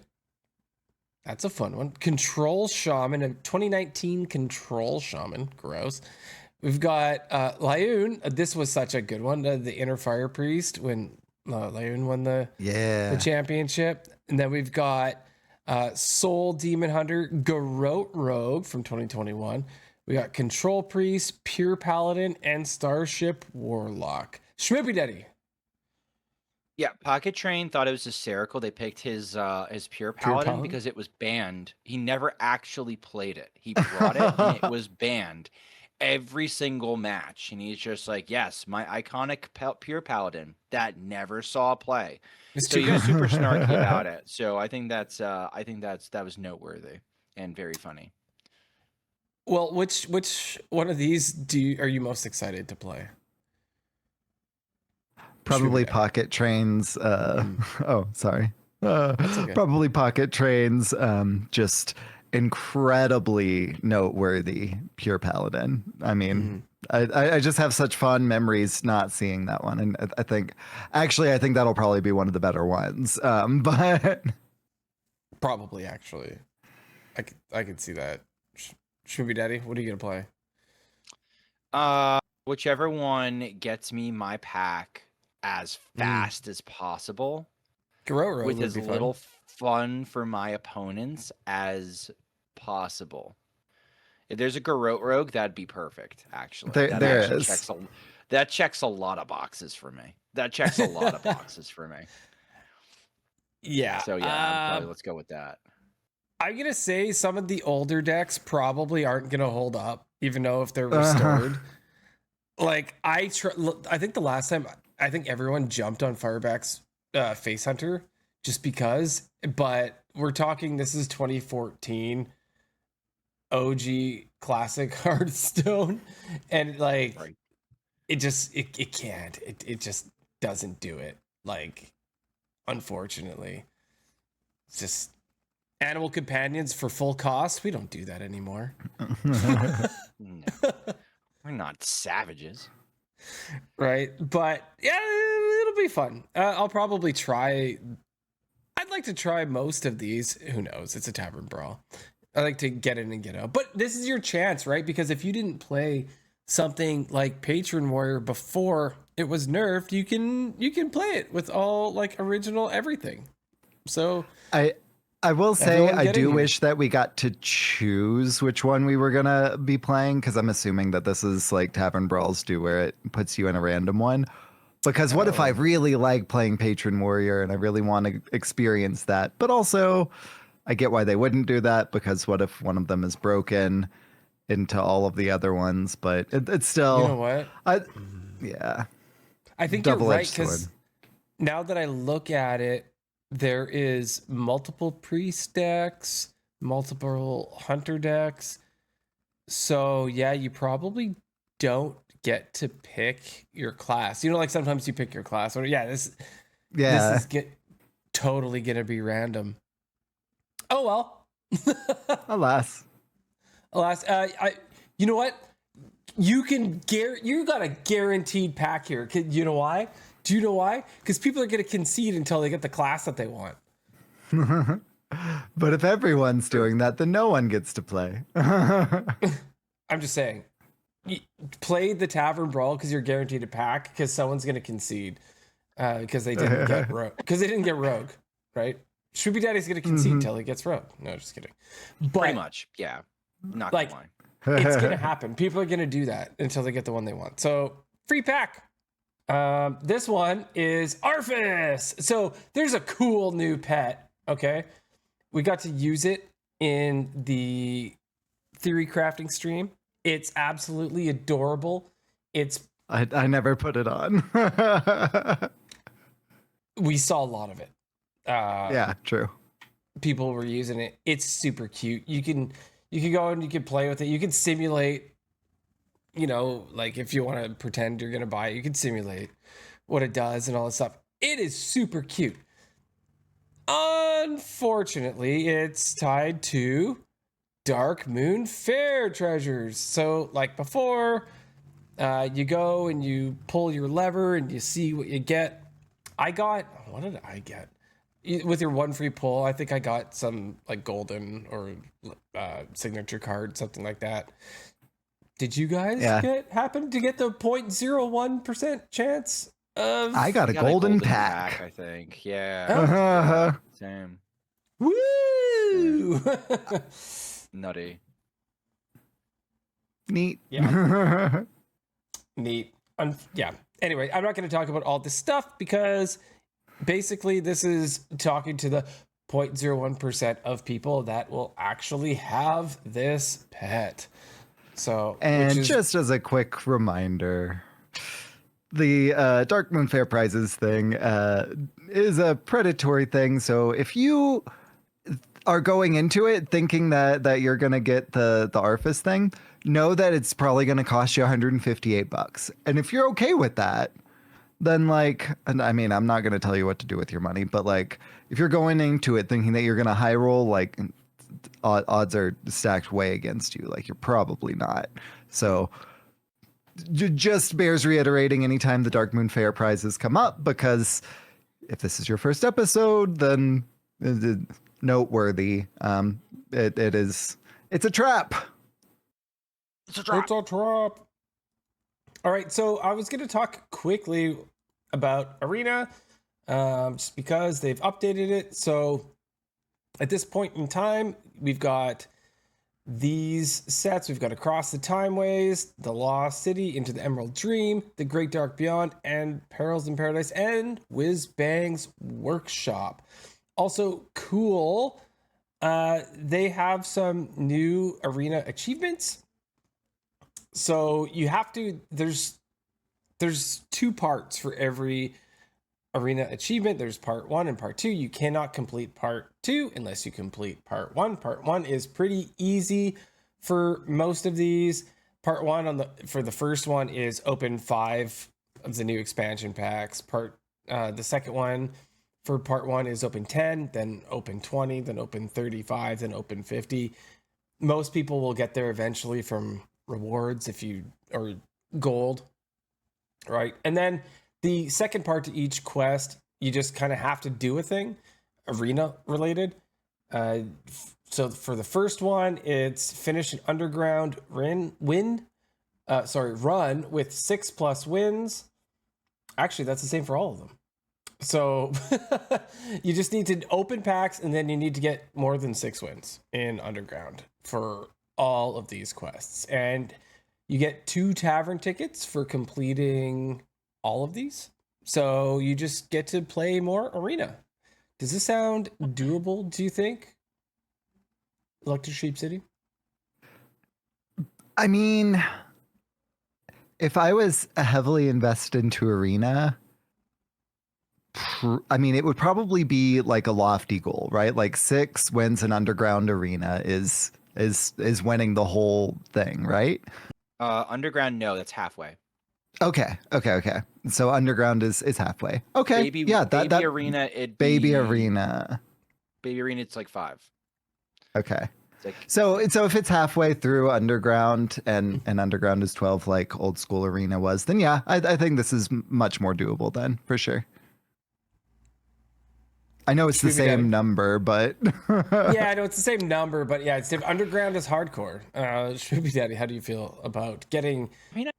That's a fun one. Control Shaman, a 2019 Control Shaman. Gross. We've got Lyoun. This was such a good one. The Inner Fire Priest when Lyoun won the championship. And then we've got Soul Demon Hunter, Garrote Rogue from 2021. We got Control Priest, Pure Paladin, and Starship Warlock. Schmoopiedady. Yeah, Pocket Train thought it was hysterical. They picked his Pure Paladin because it was banned. He never actually played it. He brought it and it was banned every single match. And he's just like, yes, my iconic Pure Paladin that never saw play. So he was super snarky about it. So I think that was noteworthy and very funny. Well, which one of these are you most excited to play? Probably Pocket Trains. Oh, sorry. Okay. Probably Pocket Trains. Just incredibly noteworthy Pure Paladin. I mean, I just have such fond memories not seeing that one, and I think that'll probably be one of the better ones. But probably actually, I could see that. Schmoopiedady, what are you gonna play? Whichever one gets me my pack as fast as possible, with as little fun for my opponents as possible. If there's a Garrote Rogue, that'd be perfect. Actually, that checks a lot of boxes for me. Yeah. So yeah, probably let's go with that. I'm gonna say some of the older decks probably aren't gonna hold up, even though if they're restored. Like I think the last time everyone jumped on Fireback's Face Hunter just because, but we're talking this is 2014 OG classic Hearthstone, and like it just doesn't do it. Like, unfortunately, it's just. Animal companions for full cost. We don't do that anymore. No, we're not savages, right? But yeah, it'll be fun. I'll probably try. I'd like to try most of these. Who knows? It's a tavern brawl. I like to get in and get out. But this is your chance, right? Because if you didn't play something like Patron Warrior before it was nerfed, you can play it with all like original everything. So I will say I do wish that we got to choose which one we were going to be playing, because I'm assuming that this is like Tavern Brawls do, where it puts you in a random one. Because what if I really like playing Patron Warrior and I really want to experience that? But also, I get why they wouldn't do that, because what if one of them is broken into all of the other ones? But it's still... You know what? Yeah. I think you're right, because now that I look at it, there is multiple priest decks, multiple hunter decks. So yeah, you probably don't get to pick your class. You know, like sometimes you pick your class. Or yeah, this is totally gonna be random. Oh well. Alas. You know what? You got a guaranteed pack here. You know why? Do you know why? Because people are gonna concede until they get the class that they want. But if everyone's doing that, then no one gets to play. I'm just saying. Play the Tavern Brawl because you're guaranteed a pack because someone's gonna concede because they didn't get rogue, right? Schmoopiedaddy's gonna concede until he gets rogue. No, just kidding. But Pretty much, yeah. Not like, gonna lie. it's gonna happen. People are gonna do that until they get the one they want. So free pack. This one is Arfus. So there's a cool new pet. Okay, we got to use it in the theory crafting stream. It's absolutely adorable. I never put it on. We saw a lot of it. Yeah, true. People were using it. It's super cute. You can go and you can play with it. You can simulate, you know, like if you want to pretend you're gonna buy it, you can simulate what it does and all this stuff. It is super cute. Unfortunately, it's tied to Dark Moon Fair treasures. So like before, you go and you pull your lever and you see what you get. What did I get? With your one free pull, I think I got some like golden or signature card, something like that. Did you guys happen to get the 0.01% chance of? I got a golden pack. I think. Yeah. Uh-huh. Same. Woo! Nutty. Neat. Yeah. Neat. Yeah. Anyway, I'm not going to talk about all this stuff because basically this is talking to the 0.01% of people that will actually have this pet. So, and just as a quick reminder, the Dark Moon Fair prizes thing is a predatory thing. So if you are going into it thinking that you're going to get the Arfus thing, know that it's probably going to cost you $158. And if you're okay with that, then like, and I mean, I'm not going to tell you what to do with your money, but like if you're going into it thinking that you're going to high roll, like odds are stacked way against you. Like you're probably not. So just bears reiterating anytime the Dark Moon Fair prizes come up, because if this is your first episode, then noteworthy. It's a trap. It's a trap. All right, so I was going to talk quickly about Arena, just because they've updated it. So at this point in time, we've got these sets. We've got Across the Timeways, The Lost City, Into the Emerald Dream, The Great Dark Beyond, and Perils in Paradise, and Whiz Bang's Workshop. Also cool, they have some new Arena achievements. So you have to, there's 2 parts for every Arena achievement. There's part 1 and part 2. You cannot complete part 2 unless you complete part 1. Part 1 is pretty easy for most of these. Part 1 for the first one is open 5 of the new expansion packs. The second one for part 1 is open 10, then open 20, then open 35, then open 50. Most people will get there eventually from rewards or gold, right? And then the second part to each quest, you just kind of have to do a thing, Arena related. So for the first one, it's finish an underground run with 6+ wins. Actually, that's the same for all of them. So you just need to open packs, and then you need to get more than 6 wins in underground for all of these quests. And you get 2 tavern tickets for completing all of these. So you just get to play more Arena. Does this sound doable, do you think? ElectricSheepCity? I mean, if I was heavily invested into Arena, I mean, it would probably be like a lofty goal, right? Like 6 wins an underground arena is winning the whole thing, right? Underground, no, that's halfway. Okay. So underground is halfway. Okay. Yeah, baby arena, baby arena. Baby arena, it's like 5. Okay. It's like, So if it's halfway through underground and underground is 12 like old school arena was, then yeah, I think this is much more doable then for sure. I know it's the same number, but yeah, I know it's the same number, but yeah, it's underground is hardcore. Schmoopiedady, how do you feel about getting? I mean,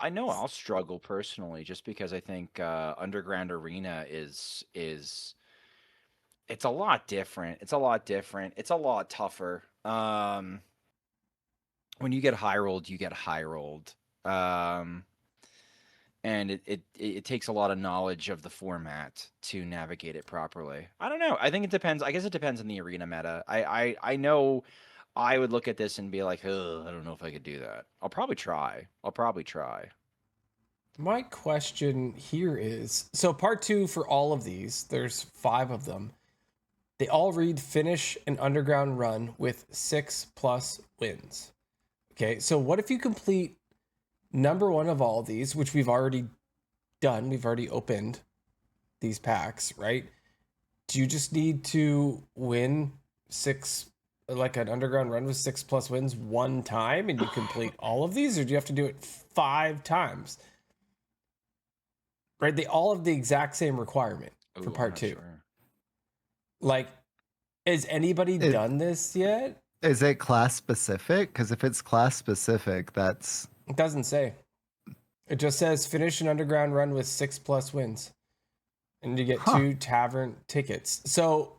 I know I'll struggle personally, just because I think underground arena is it's a lot different. It's a lot different. It's a lot tougher. When you get high rolled, you get high rolled. And it takes a lot of knowledge of the format to navigate it properly. I don't know. I think it depends. I guess it depends on the arena meta. I know I would look at this and be like, ugh, I don't know if I could do that. I'll probably try. My question here is, so part 2 for all of these, there's 5 of them. They all read finish an underground run with 6+ wins. Okay, so what if you complete number 1 of all of these, which we've already done, we've already opened these packs, right? Do you just need to win 6, like an underground run with 6+ wins one time and you complete all of these, or do you have to do it 5 times? Right? They all have the exact same requirement for part 2. Sure. Like, has anybody done this yet? Is it class specific? Because if it's class specific, that's... It doesn't say. It just says finish an underground run with 6+ wins. And you get 2 tavern tickets. So,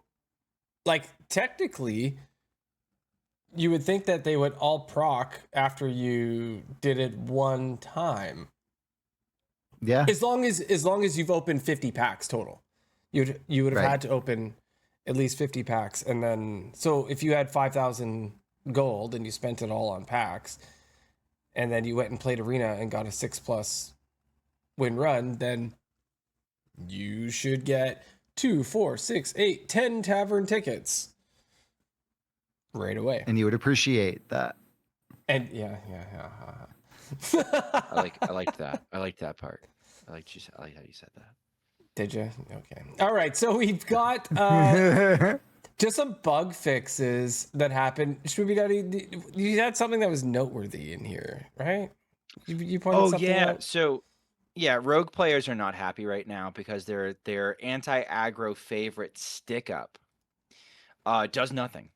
like, technically, you would think that they would all proc after you did it one time. Yeah. As long as you've opened 50 packs total. You would have had to open at least 50 packs. And then, so if you had 5,000 gold and you spent it all on packs, and then you went and played arena and got a 6+ win run, then you should get 2, 4, 6, 8, 10 tavern tickets right away. And you would appreciate that. And yeah. I liked that. I liked that part. I like how you said that. Did you? Okay. All right. So we've got just some bug fixes that happened. Schmoopiedady, you had something that was noteworthy in here, right? You pointed something out? So yeah, rogue players are not happy right now because their anti-aggro favorite stick up does nothing.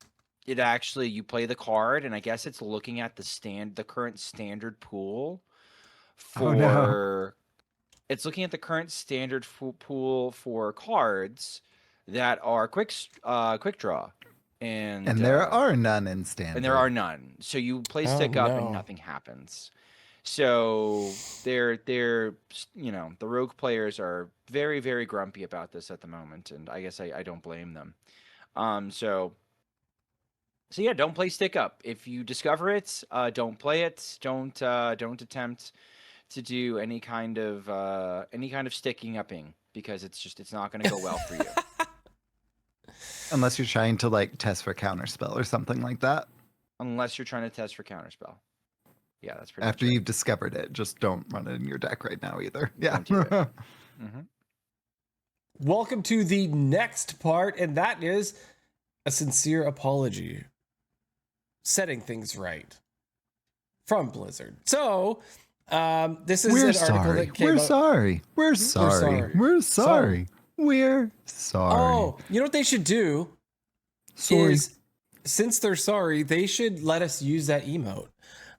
It actually, you play the card, and I guess it's looking at the current standard pool for it's looking at the current standard pool for cards that are quick draw, and there are none in standard. And there are none. So you play stick up and nothing happens. So they're the rogue players are very, very grumpy about this at the moment, and I guess I don't blame them. So yeah, don't play stick up. If you discover it, don't play it. Don't attempt to do any kind of sticking upping, because it's not going to go well for you. Unless you're trying to like test for counterspell or something like that. Unless you're trying to test for counterspell. Yeah, that's pretty After much you've discovered it, just don't run it in your deck right now either. Yeah. Mm-hmm. Welcome to the next part, and that is a sincere apology. Setting things right from Blizzard. So, this is an article that came out. We're sorry. Oh, you know what they should do? Is, since they're sorry, they should let us use that emote.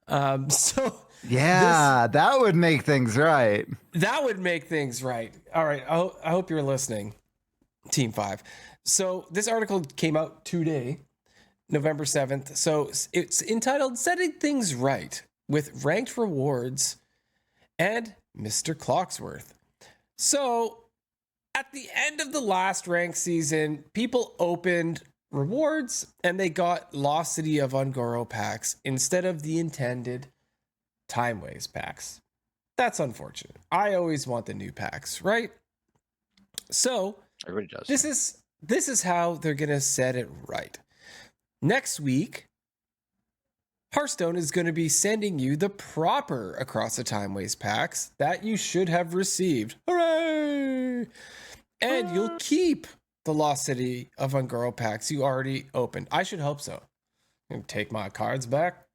That would make things right. That would make things right. All right. I hope you're listening, Team 5. So this article came out today, November 7th. So it's entitled Setting Things Right with Ranked Rewards and Mr. Clocksworth. So at the end of the last ranked season, people opened rewards and they got Lost City of Ungoro packs instead of the intended Timeways packs. That's unfortunate. I always want the new packs, right? So Everybody does. this is how they're gonna set it right. Next week, Hearthstone is going to be sending you the proper Across the Timeways packs that you should have received. Hooray! And you'll keep the Lost City of Ungoro packs you already opened. I should hope so. And take my cards back.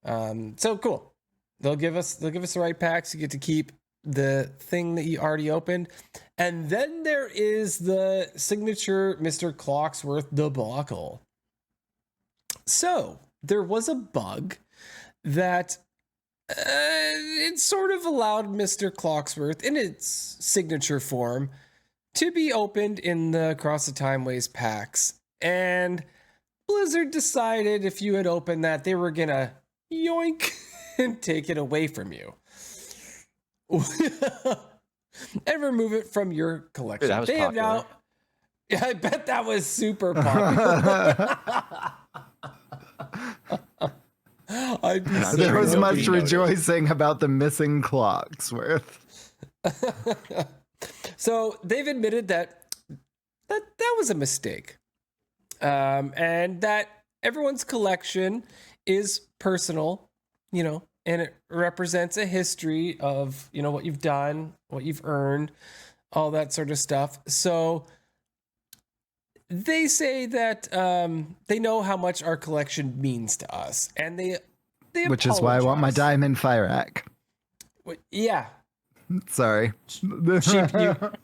So cool. They'll give us the right packs. You get to keep the thing that you already opened. And then there is the signature Mr. Clocksworth debacle. So there was a bug that it sort of allowed Mr. Clocksworth in its signature form to be opened in the Across the Timeways packs. And Blizzard decided if you had opened that, they were going to yoink and take it away from you. And remove it from your collection. That was they popular. have now. Yeah, I bet that was super popular. There was much noticed. rejoicing about the missing Clocksworth. So they've admitted that was a mistake, and that everyone's collection is personal, and it represents a history of what you've done, what you've earned, all that sort of stuff. So they say that they know how much our collection means to us, and they Which is why I want my apologize. diamond fire axe. Yeah, Sorry. Sheep,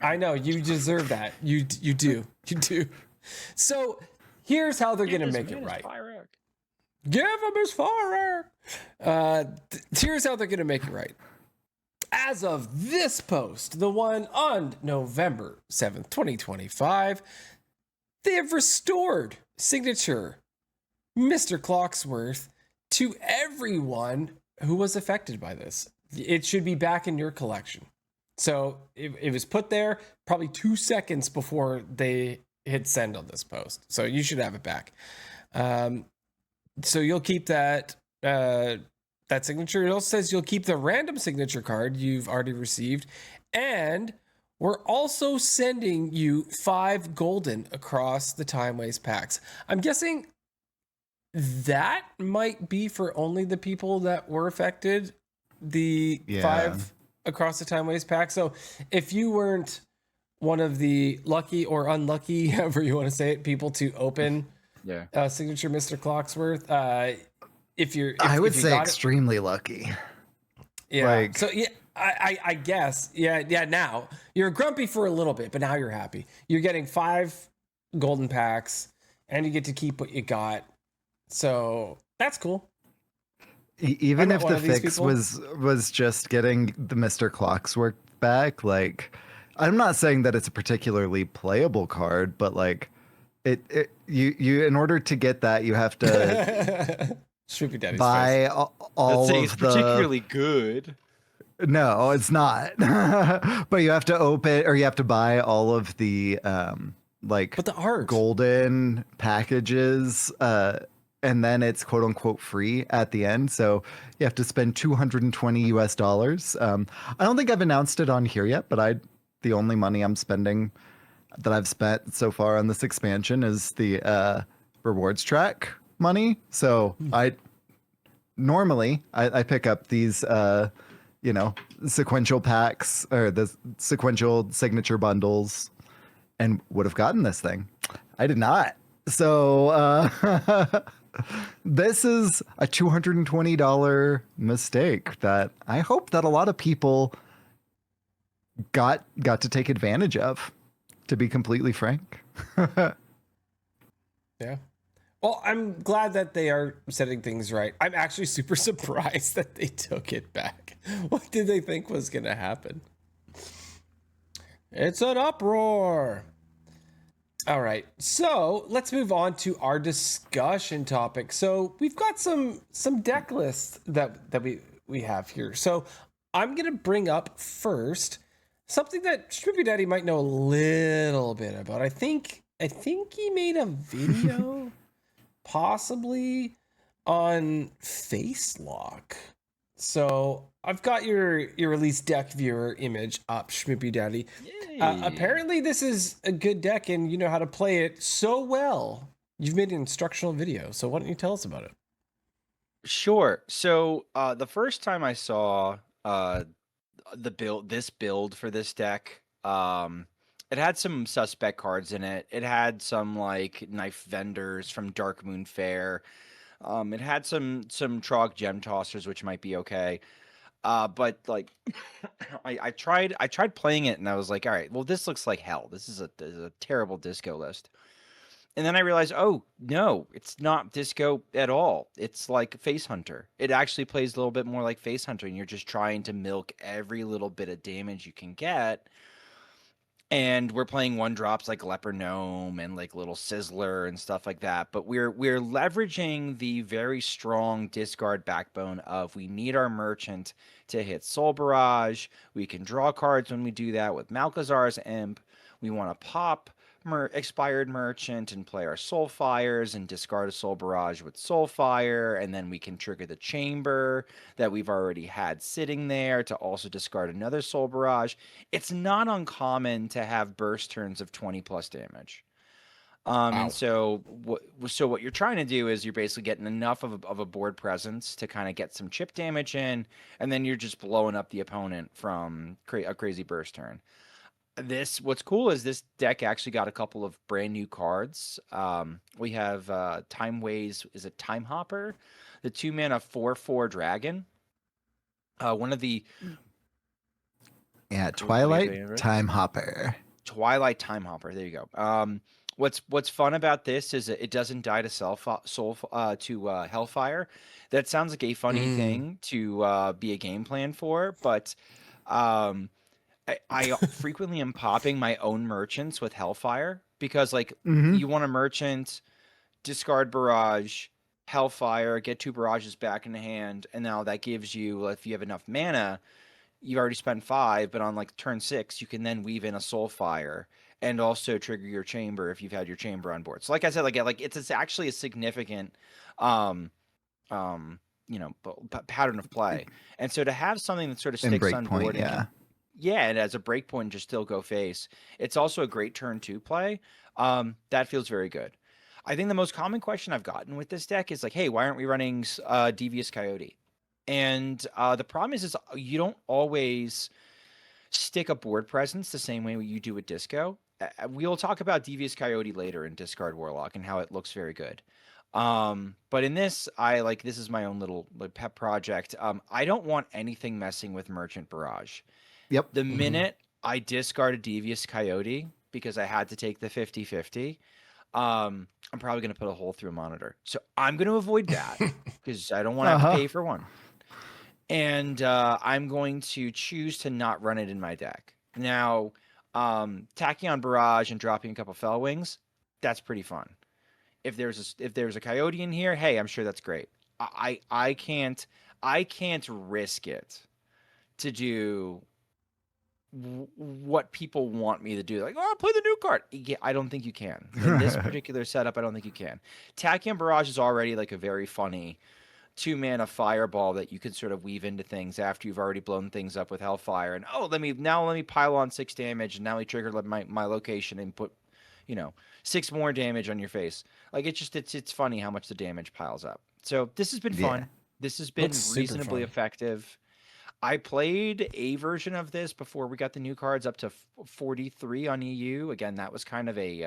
I know you deserve that. You do. So here's how they're gonna make it right. Give him his fire. Here's how they're gonna make it right. As of this post, the one on November 7th, 2025, they have restored signature Mr. Clocksworth to everyone who was affected by this. It should be back in your collection. So it was put there probably 2 seconds before they hit send on this post. So you should have it back. So you'll keep that signature. It also says you'll keep the random signature card you've already received. And we're also sending you 5 golden Across the Timeways packs. I'm guessing that might be for only the people that were affected. The 5 Across the Timeways pack. So if you weren't one of the lucky or unlucky, however you want to say it, people to open signature Mr. Clocksworth, I would say extremely lucky. Yeah. So yeah, I guess. Yeah. Now you're grumpy for a little bit, but now you're happy. You're getting 5 golden packs, and you get to keep what you got. So that's cool. Even if the fix was just getting the Mr. Clocksworth back, like, I'm not saying that it's a particularly playable card, but like, you in order to get that, you have to Schmoopiedady buy all Let's say of it's the. particularly good. No, it's not. But you have to open, or you have to buy all of the but the art, golden packages, and then it's quote unquote free at the end. So you have to spend $220 US. I don't think I've announced it on here yet, but the only money I'm spending that I've spent so far on this expansion is the rewards track money. So I pick up these sequential packs or the sequential signature bundles and would have gotten this thing. I did not. So this is a $220 mistake that I hope that a lot of people got to take advantage of, to be completely frank. Yeah. Well, I'm glad that they are setting things right. I'm actually super surprised that they took it back. What did they think was going to happen? It's an uproar. All right, so let's move on to our discussion topic. So we've got some deck lists that we have here. So I'm gonna bring up first something that Schmoopiedady might know a little bit about. I think he made a video possibly on face lock. So I've got your release deck viewer image up, Schmoopiedady. Apparently this is a good deck and you know how to play it so well. You've made an instructional video, so why don't you tell us about it? Sure. So the first time I saw this build for this deck, it had some suspect cards in it. It had some like knife vendors from Dark Moon Fair. It had some Trog gem tossers, which might be okay. But like I tried playing it and I was like, all right, well this looks like hell. This is a terrible disco list. And then I realized, oh no, it's not disco at all. It's like Face Hunter. It actually plays a little bit more like Face Hunter, and you're just trying to milk every little bit of damage you can get. And we're playing one drops like Leper Gnome and like Little Sizzler and stuff like that. But we're leveraging the very strong discard backbone of we need our merchant to hit Soul Barrage. We can draw cards when we do that with Malchazar's Imp. We want to pop expired merchant and play our Soul Fires and discard a Soul Barrage with Soul Fire, and then we can trigger the chamber that we've already had sitting there to also discard another Soul Barrage. It's not uncommon to have burst turns of 20 plus damage. Wow. And so what you're trying to do is you're basically getting enough of a board presence to kind of get some chip damage in, and then you're just blowing up the opponent from a crazy burst turn. What's cool is this deck actually got a couple of brand new cards. We have Timeways, is it Time Hopper? The 2-mana 4/4 dragon. One of the Twilight Time Hopper. Twilight Time Hopper. There you go. What's fun about this is it doesn't die to Hellfire. That sounds like a funny thing to be a game plan for, but I frequently am popping my own merchants with Hellfire because, like, you want a merchant, discard Barrage, Hellfire, get 2 Barrages back in the hand, and now that gives you, if you have enough mana, you've already spent 5, but on like turn 6, you can then weave in a Soulfire and also trigger your chamber if you've had your chamber on board. So, like I said, like it's actually a significant, pattern of play, and so to have something that sort of sticks on board, and as a breakpoint, just still go face. It's also a great turn 2 play. That feels very good. I think the most common question I've gotten with this deck is like, hey, why aren't we running Devious Coyote? And the problem is you don't always stick a board presence the same way you do with Disco. We'll talk about Devious Coyote later in Discard Warlock and how it looks very good. But in this, this is my own little pet project. I don't want anything messing with Merchant Barrage. Yep. The minute I discarded Devious Coyote because I had to take the 50/50, I'm probably going to put a hole through a monitor. So I'm going to avoid that because I don't want to have to pay for one. And I'm going to choose to not run it in my deck. Now, tacking on Barrage and dropping a couple Fell Wings, that's pretty fun. If there's a Coyote in here, hey, I'm sure that's great. I can't risk it to do what people want me to do. Like, oh, play the new card. Yeah, I don't think you can. In this particular setup, I don't think you can. Tachyon Barrage is already like a very funny 2-mana fireball that you can sort of weave into things after you've already blown things up with Hellfire. And let me pile on 6 damage, and now we trigger my location and put 6 more damage on your face. Like it's funny how much the damage piles up. So this has been fun. This has been reasonably effective. I played a version of this before we got the new cards up to 43 on EU. Again, that was kind of me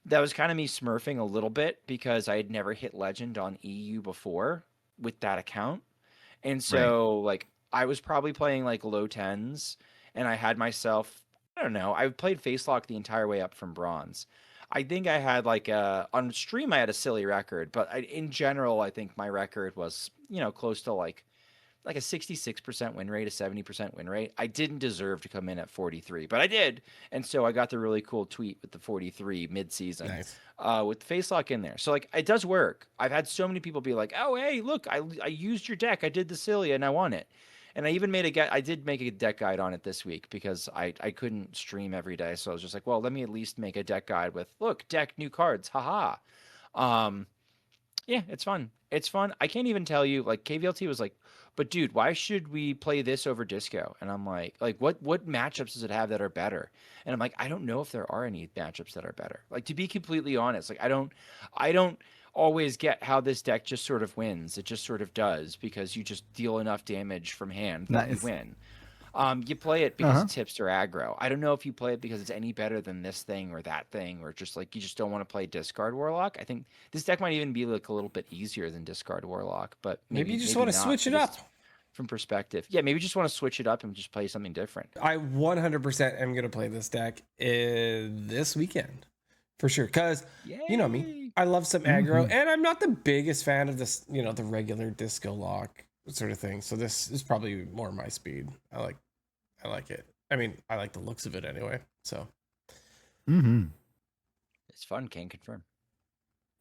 smurfing a little bit because I had never hit Legend on EU before with that account. And so I was probably playing like low 10s, and I had myself, I don't know, I played Face Lock the entire way up from Bronze. I think I had on stream I had a silly record, but in general I think my record was, close to like a 66% win rate, a 70% win rate. I didn't deserve to come in at 43, but I did. And so I got the really cool tweet with the 43 mid-season with Face Lock in there. So it does work. I've had so many people be like, oh, hey, look, I used your deck. I did the Cilia and I won it. And I even did make a deck guide on it this week because I couldn't stream every day. So I was just like, well, let me at least make a deck guide with, look, deck, new cards. Haha. Yeah, it's fun. It's fun. I can't even tell you, KVLT was like, but dude, why should we play this over Disco? And I'm like what matchups does it have that are better? And I'm like, I don't know if there are any matchups that are better. Like, to be completely honest, like I don't always get how this deck just sort of wins. It just sort of does, because you just deal enough damage from hand that you win. You play it because it's hipster aggro. I don't know if you play it because it's any better than this thing or that thing, or just like you just don't want to play discard Warlock. I think this deck might even be like a little bit easier than discard Warlock, but maybe you just want to switch it up from perspective. Yeah, maybe you just want to switch it up and just play something different. I 100% am going to play this deck this weekend for sure, because you know me, I love some aggro, and I'm not the biggest fan of this, you know, the regular disco lock sort of thing. So this is probably more my speed. I like it. I mean, I like the looks of it anyway. So it's fun. Can confirm.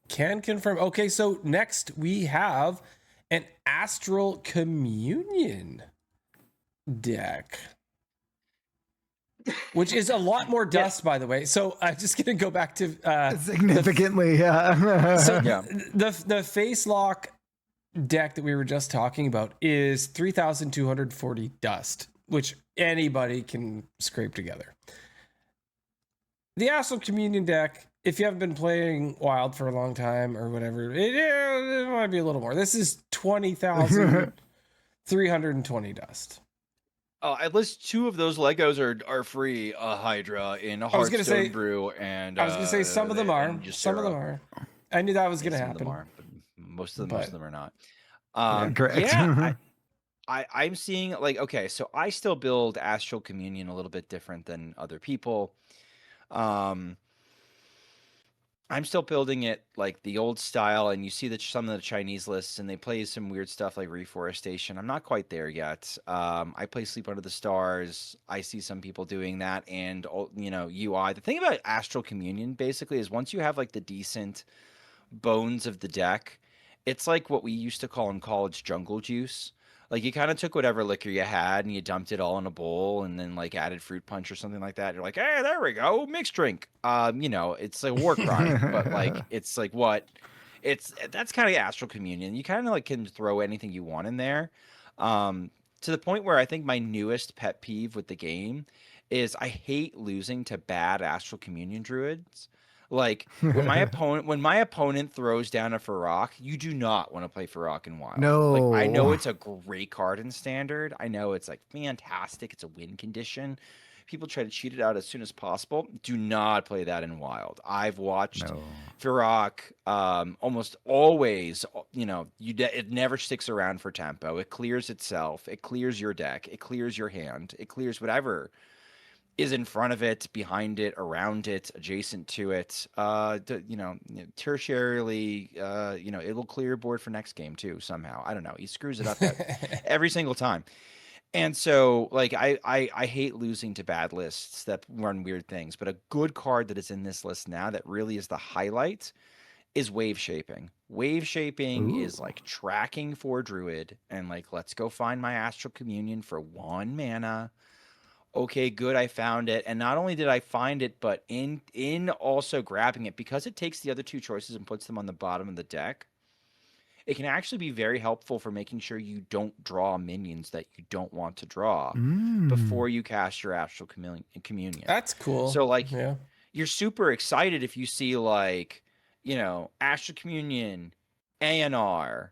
Can confirm. Okay, so next we have an Astral Communion deck, which is a lot more dust, by the way. So I'm just gonna go back to significantly, yeah. So the face lock deck that we were just talking about is 3,240 dust, which anybody can scrape together. The Astral Communion deck, if you haven't been playing Wild for a long time or whatever, it might be a little more. This is 20,320 dust. Oh, at least 2 of those Legos are free. Hydra in a Hearthstone brew, and I was gonna say some of them are. Some of them are. I knew that was gonna happen. Most of them are not. Correct. Yeah, I'm seeing, like, okay, so I still build Astral Communion a little bit different than other people. I'm still building it like the old style, and you see that some of the Chinese lists, and they play some weird stuff like Reforestation. I'm not quite there yet. I play Sleep Under the Stars. I see some people doing that, and you know, UI. The thing about Astral Communion basically is once you have like the decent bones of the deck, it's like what we used to call in college jungle juice. Like, you kind of took whatever liquor you had and you dumped it all in a bowl, and then like added fruit punch or something like that. You're like, hey, there we go, mixed drink. You know, it's a war crime, but like, it's like that's kind of Astral Communion. You kind of like can throw anything you want in there. To the point where I think my newest pet peeve with the game is I hate losing to bad Astral Communion druids. Like, when my opponent throws down a Farrakh, you do not want to play Farrakh in Wild. No. Like, I know it's a great card in Standard. I know it's like fantastic. It's a win condition. People try to cheat it out as soon as possible. Do not play that in Wild. I've watched Farrakh almost always, you know, it never sticks around for tempo. It clears itself. It clears your deck. It clears your hand. It clears whatever is in front of it, behind it, around it, adjacent to it. You know, tertiarily, you know, it'll clear your board for next game too somehow. I don't know. He screws it up every single time. And so, like, I hate losing to bad lists that run weird things. But a good card that is in this list now that really is the highlight is Wave Shaping. Wave Shaping is like tracking for Druid, and like, let's go find my Astral Communion for 1 mana. Okay, good, I found it. And not only did I find it, but in also grabbing it, because it takes the other 2 choices and puts them on the bottom of the deck, it can actually be very helpful for making sure you don't draw minions that you don't want to draw before you cast your Astral Communion. That's cool. So, like, you're super excited if you see, like, you know, Astral Communion, ANR,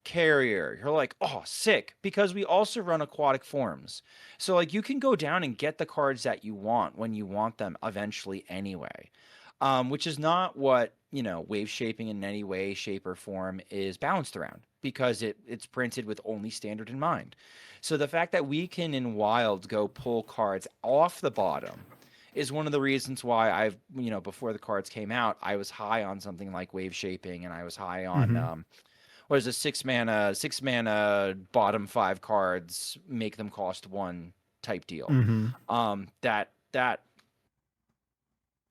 Carrier. You're like, oh, sick, because we also run aquatic forms. So, like, you can go down and get the cards that you want when you want them eventually anyway, which is not what, you know, Wave Shaping in any way, shape, or form is balanced around, because it's printed with only Standard in mind. So the fact that we can in Wild go pull cards off the bottom is one of the reasons why I've, you know, before the cards came out, I was high on something like Wave Shaping, and I was high on what is a 6 mana bottom 5 cards, make them cost 1 type deal. That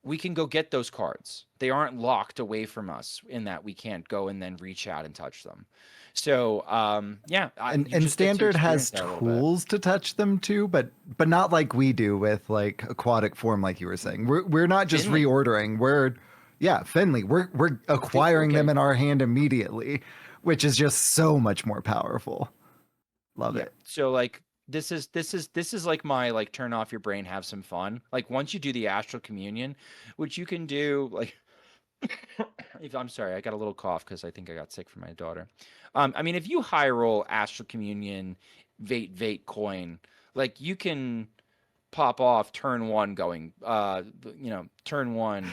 we can go get those cards. They aren't locked away from us in that we can't go and then reach out and touch them. So yeah, and Standard has tools to touch them too, but not like we do with like aquatic form, like you were saying. We're not just reordering. Finley. We're acquiring them in our hand immediately, which is just so much more powerful. Love it. So like this is like my like turn off your brain, have some fun. Like once you do the astral communion, which you can do like if I'm sorry, I got a little cough because I think I got sick from my daughter. I mean, if you high roll astral communion, vate coin, like you can pop off turn one going, turn one.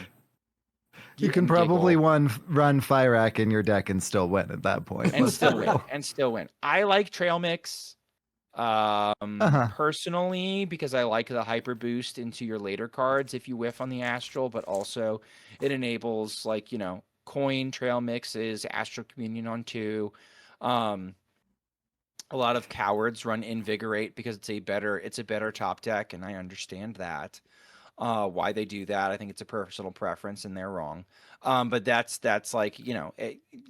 You can probably run Firac in your deck and still win at that point. And Let's still be win. real. And still win. I like trail mix personally because I like the hyper boost into your later cards if you whiff on the astral, but also it enables like, coin trail mixes, astral communion on 2. A lot of cowards run invigorate because it's a better top deck, and I understand that. Why they do that, I think it's a personal preference, and they're wrong. But that's like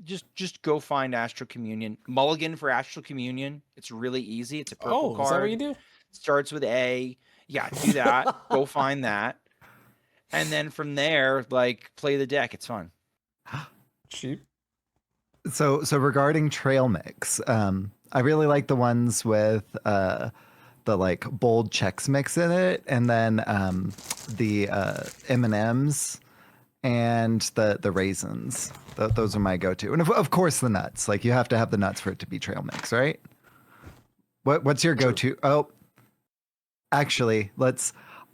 just go find Astral Communion. Mulligan for Astral Communion. It's really easy. It's a purple card. Is that what you do? Starts with A. Yeah, do that. Go find that, and then from there, like play the deck. It's fun. Cheap. So regarding trail mix, I really like the ones with the like bold Chex Mix in it, and then the M&Ms and the raisins. Those are my go-to, and of course the nuts. Like you have to have the nuts for it to be trail mix, right? What's your go-to? Oh, actually,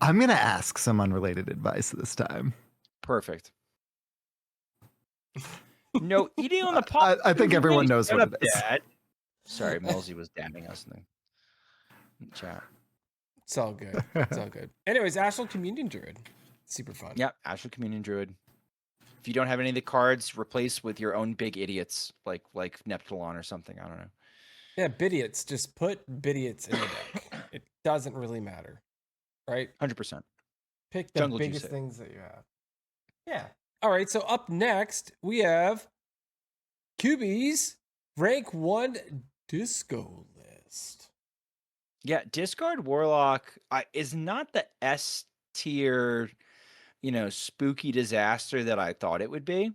I'm gonna ask some unrelated advice this time. Perfect. No eating on the pot. I think everyone knows what it is. Dad. Sorry, Millsy was dabbing us in the chat. It's all good. It's all good. Anyways, Astral Communion Druid. Super fun. Yep, Astral Communion Druid. If you don't have any of the cards, replace with your own big idiots like Neptulon or something. I don't know. Yeah, Bidiots. Just put Bidiots in the deck. It doesn't really matter. Right? 100%. Pick the biggest things that you have. Yeah. All right, so up next, we have QB's Rank 1 Disco List. Yeah, Discard Warlock is not the S tier, spooky disaster that I thought it would be.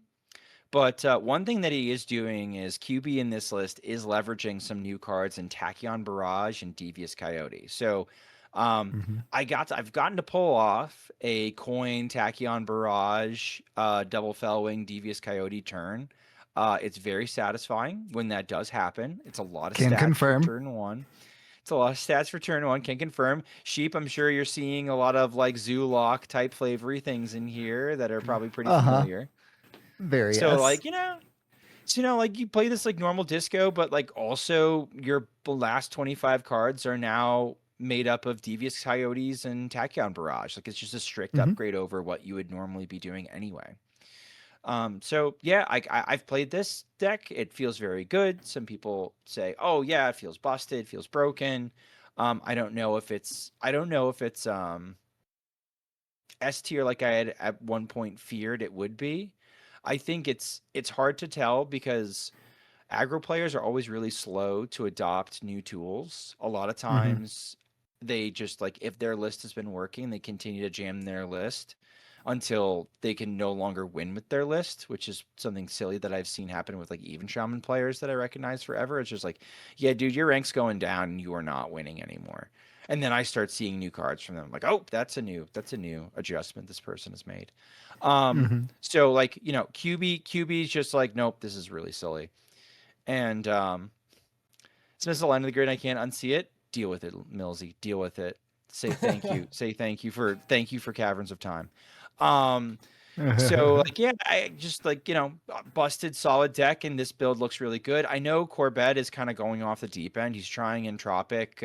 But one thing that he is doing is QB in this list is leveraging some new cards in Tachyon Barrage and Devious Coyote. So I've gotten to pull off a coin Tachyon Barrage, double Fellwing, Devious Coyote turn. It's very satisfying when that does happen. It's a lot of stats for turn 1. It's a lot of stats for turn 1. Can confirm. Sheep, I'm sure you're seeing a lot of like Zoolock type flavory things in here that are probably pretty familiar. Very. So like, like you play this like normal disco, but like also your last 25 cards are now made up of Devious Coyotes and Tachyon Barrage. Like it's just a strict upgrade over what you would normally be doing anyway. So yeah, I've played this deck. It feels very good. Some people say, oh yeah, it feels busted, feels broken. I don't know if it's S tier like I had at one point feared it would be. I think it's hard to tell because aggro players are always really slow to adopt new tools. A lot of times they just like, if their list has been working, they continue to jam their list until they can no longer win with their list, which is something silly that I've seen happen with like even Shaman players that I recognize forever. It's just like, yeah, dude, your rank's going down and you are not winning anymore. And then I start seeing new cards from them. Like, oh, that's a new adjustment this person has made. So like, QB is just like, nope, this is really silly. And since the line of the grid, I can't unsee it. Deal with it, Millsy. Deal with it. Say thank you. Say thank you for Caverns of Time. So like, yeah, I just like, busted solid deck, and this build looks really good. I know Corbett is kind of going off the deep end. He's trying Entropic,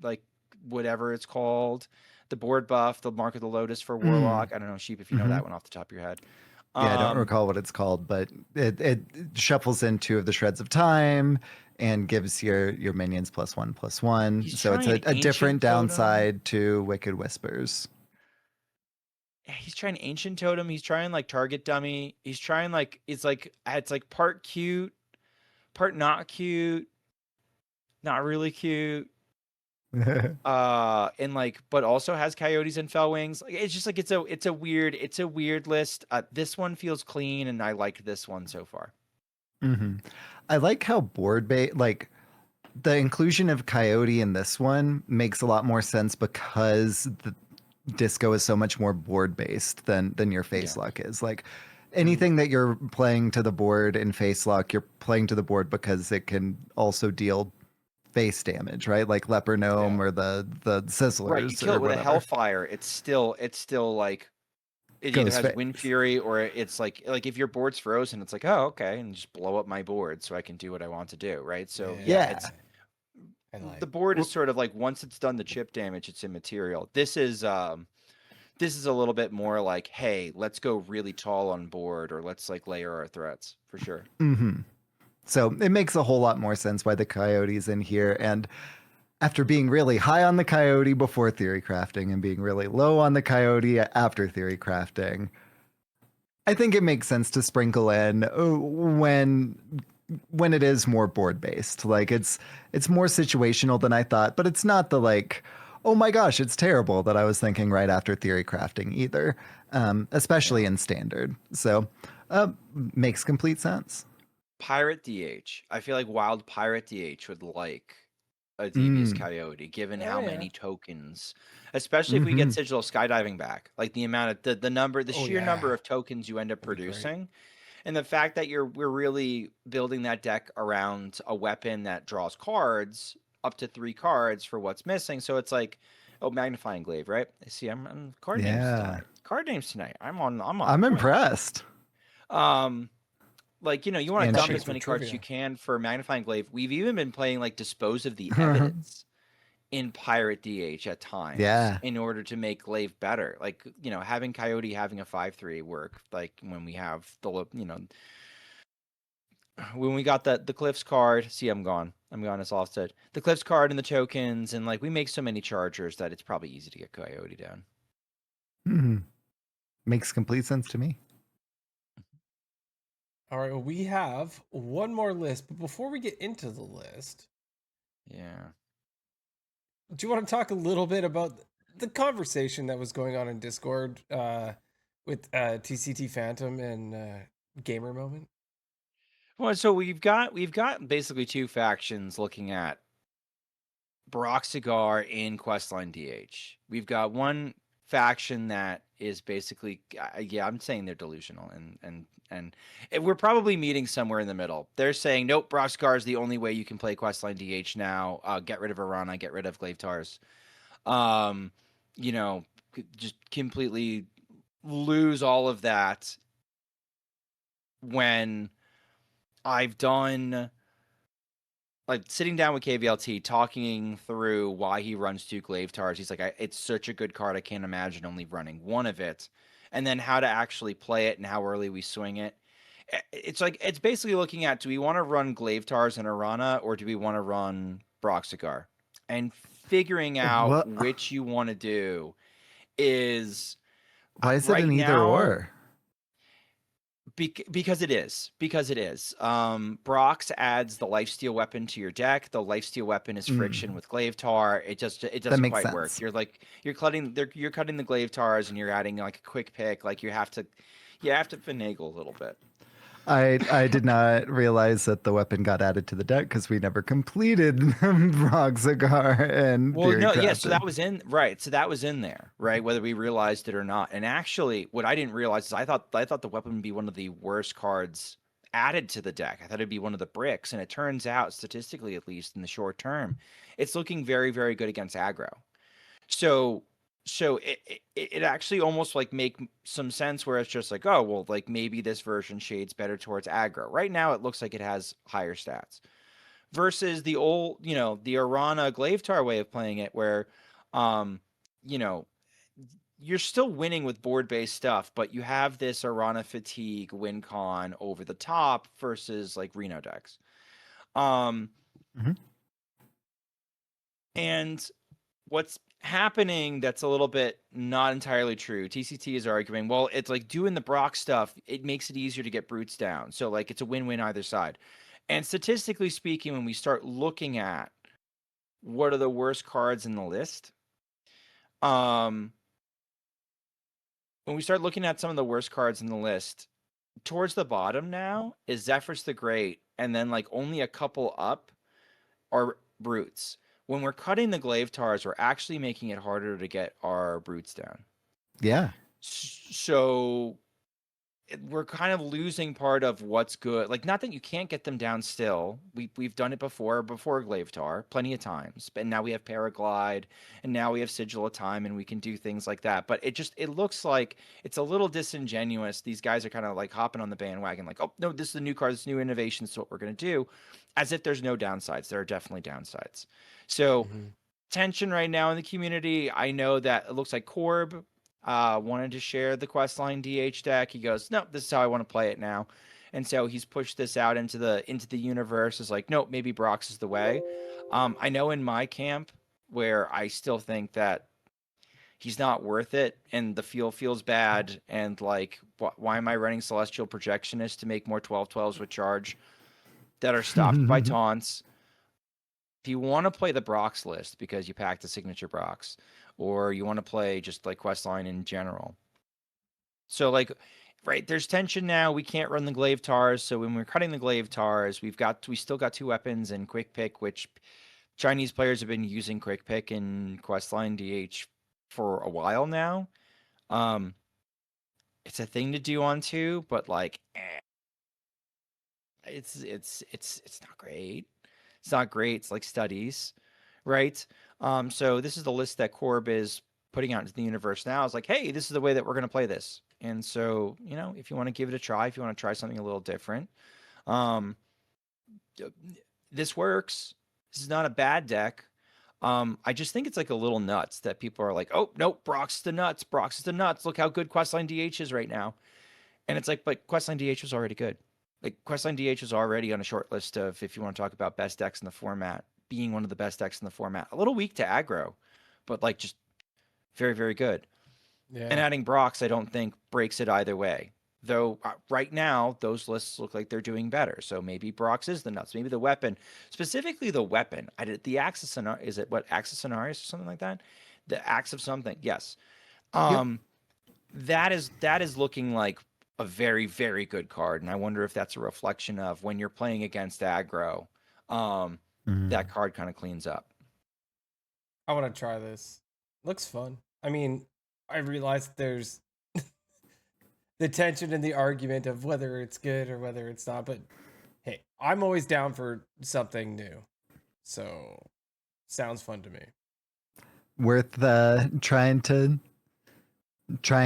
like whatever it's called, the board buff, the Mark of the Lotus for Warlock. I don't know, Sheep, if you know that one off the top of your head. Yeah, I don't recall what it's called, but it shuffles in 2 of the Shreds of Time and gives your minions +1/+1. So it's a different downside to Wicked Whispers. He's trying Ancient Totem. He's trying like Target Dummy. He's trying like it's like part cute, part not cute, not really cute. And like, but also has Coyotes and Fellwings. Like, it's just like it's a weird list. This one feels clean, and I like this one so far. I like how board bait, like the inclusion of Coyote in this one makes a lot more sense because the disco is so much more board based than your face lock is. Like anything that you're playing to the board in face lock, you're playing to the board because it can also deal face damage, right? Like Leper Gnome or the Sizzlers. Right, you kill or it with a whatever. Hellfire. It's still like it either Goes has face. Wind Fury or it's like if your board's frozen, it's like, oh, okay, and just blow up my board so I can do what I want to do, right? So Yeah. it's I like. the board is sort of like once it's done the chip damage, it's immaterial. This is a little bit more like, hey, let's go really tall on board, or let's like layer our threats for sure. Mm-hmm. So it makes a whole lot more sense why the Coyote's in here. And after being really high on the Coyote before theory crafting and being really low on the Coyote after theory crafting, I think it makes sense to sprinkle in when it is more board based. Like it's more situational than I thought, but it's not the like, oh my gosh, it's terrible that I was thinking right after theory crafting either, especially in standard. So makes complete sense. Pirate DH. I feel like Wild Pirate DH would like a Devious Coyote, given how many tokens, especially if we get Sigil Skydiving back, like the amount of the sheer number of tokens you end up producing, and the fact that we're really building that deck around a weapon that draws cards, up to 3 cards for what's missing. So it's like, oh, Magnifying Glaive, right? See, I'm card names tonight. Card names tonight. I'm impressed. Like, you want to dump as many cards as you can for Magnifying Glaive. We've even been playing like Dispose of the Evidence in Pirate DH at times in order to make Glaive better. Like, having Coyote having a 5/3 work, like when we have the, when we got the Cliffs card. See, I'm gone as Offset. The Cliffs card and the tokens, and like we make so many chargers that it's probably easy to get Coyote down. Makes complete sense to me. All right, well, we have one more list, but before we get into the list, do you want to talk a little bit about the conversation that was going on in Discord with TCT Phantom and Gamer Moment? Well, so we've got basically 2 factions looking at Broxigar in Questline DH. We've got one faction that is basically, I'm saying they're delusional, and we're probably meeting somewhere in the middle. They're saying, nope, Broxigar is the only way you can play Questline DH now. Get rid of Arana, get rid of Glaive Tars. Just completely lose all of that. When I've done like sitting down with KVLT, talking through why he runs 2 Glaive Tars. He's like, it's such a good card. I can't imagine only running one of it. And then how to actually play it and how early we swing it. It's like, it's basically looking at, do we want to run Glaive Tars and Arana, or do we want to run Broxigar? And figuring out which you want to do is... Why is it an either or? Because it is. Brox adds the lifesteal weapon to your deck. The lifesteal weapon is friction with Glaive Tar. It doesn't quite work. You're cutting the Glaive Tars and you're adding like a quick pick. Like you have to finagle a little bit. I did not realize that the weapon got added to the deck because we never completed Broxigar and so that was in So that was in there, right? Whether we realized it or not. And actually, what I didn't realize is I thought the weapon would be one of the worst cards added to the deck. I thought it'd be one of the bricks, and it turns out, statistically at least in the short term, it's looking very, very good against aggro. So it actually almost like make some sense where it's just like, oh, well, like maybe this version shades better towards aggro. Right now, it looks like it has higher stats versus the old, the Arana Glaive Tar way of playing it where, you're still winning with board-based stuff, but you have this Arana fatigue win con over the top versus like Reno decks. And what's happening that's a little bit not entirely true. TCT is arguing, well, it's like doing the Brock stuff, it makes it easier to get brutes down. So like it's a win-win either side. And statistically speaking, when we start looking at what are the worst cards in the list, when we start looking at some of the worst cards in the list, towards the bottom now is Zephrys the Great, and then like only a couple up are brutes. When we're cutting the glaive tars, we're actually making it harder to get our brutes down. Yeah. So we're kind of losing part of what's good. Like, not that you can't get them down still. We've done it before glaive tar, plenty of times. And now we have Paraglide, and now we have Sigil of Time, and we can do things like that. But it looks like it's a little disingenuous. These guys are kind of like hopping on the bandwagon, like, oh no, this is the new card, this new innovation, this is what we're gonna do, as if there's no downsides. There are definitely downsides. So tension right now in the community. I know that it looks like Corb wanted to share the Questline DH deck. He goes, no, this is how I want to play it now. And so he's pushed this out into the universe. Is like, nope, maybe Brox is the way. I know in my camp where I still think that he's not worth it, and the field feels bad, and like, why am I running Celestial Projectionist to make more 12/12s with charge that are stopped by taunts? If you want to play the Brox list because you packed the signature Brox, or you want to play just like Questline in general. So like, right, there's tension now. We can't run the glaive tars. So when we're cutting the glaive tars, we still got 2 weapons and quick pick, which Chinese players have been using quick pick in Questline DH for a while now. It's a thing to do on 2, but like, it's not great. It's not great. It's like studies, right? So this is the list that Corb is putting out into the universe now. It's like, hey, this is the way that we're going to play this. And so, if you want to give it a try, if you want to try something a little different, this works. This is not a bad deck. I just think it's like a little nuts that people are like, oh, nope, Brox is the nuts. Brox is the nuts. Look how good Questline DH is right now. And it's like, but Questline DH was already good. Like, Questline DH is already on a short list of, if you want to talk about best decks in the format, being one of the best decks in the format. A little weak to aggro, but like just very, very good. Yeah. And adding Brox, I don't think breaks it either way. Though right now, those lists look like they're doing better. So maybe Brox is the nuts. Maybe the weapon, specifically the weapon. The Axe of Sonar, is it what, Axe of Sonarius or something like that? The Axe of something, yes. That is looking like a very, very good card, and I wonder if that's a reflection of when you're playing against aggro, that card kind of cleans up. I want to try this. Looks fun. I mean, I realize there's the tension in the argument of whether it's good or whether it's not, but hey, I'm always down for something new. So, sounds fun to me. Worth trying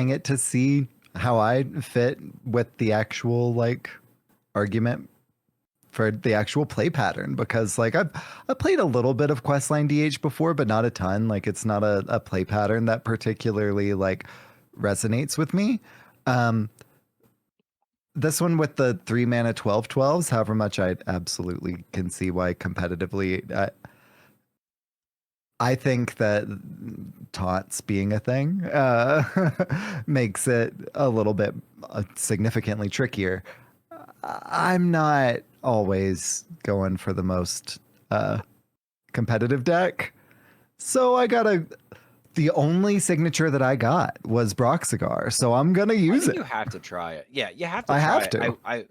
it to see how I fit with the actual like argument for the actual play pattern, because like I played a little bit of Questline DH before, but not a ton. Like, it's not a play pattern that particularly like resonates with me. This one with the 3 mana 12/12s, however much I absolutely can see why competitively, I think that taunts being a thing makes it a little bit significantly trickier. I'm not always going for the most competitive deck, so the only signature that I got was Broxigar, so I'm gonna use it. You have to try it. Yeah, you have to. I try have it. to.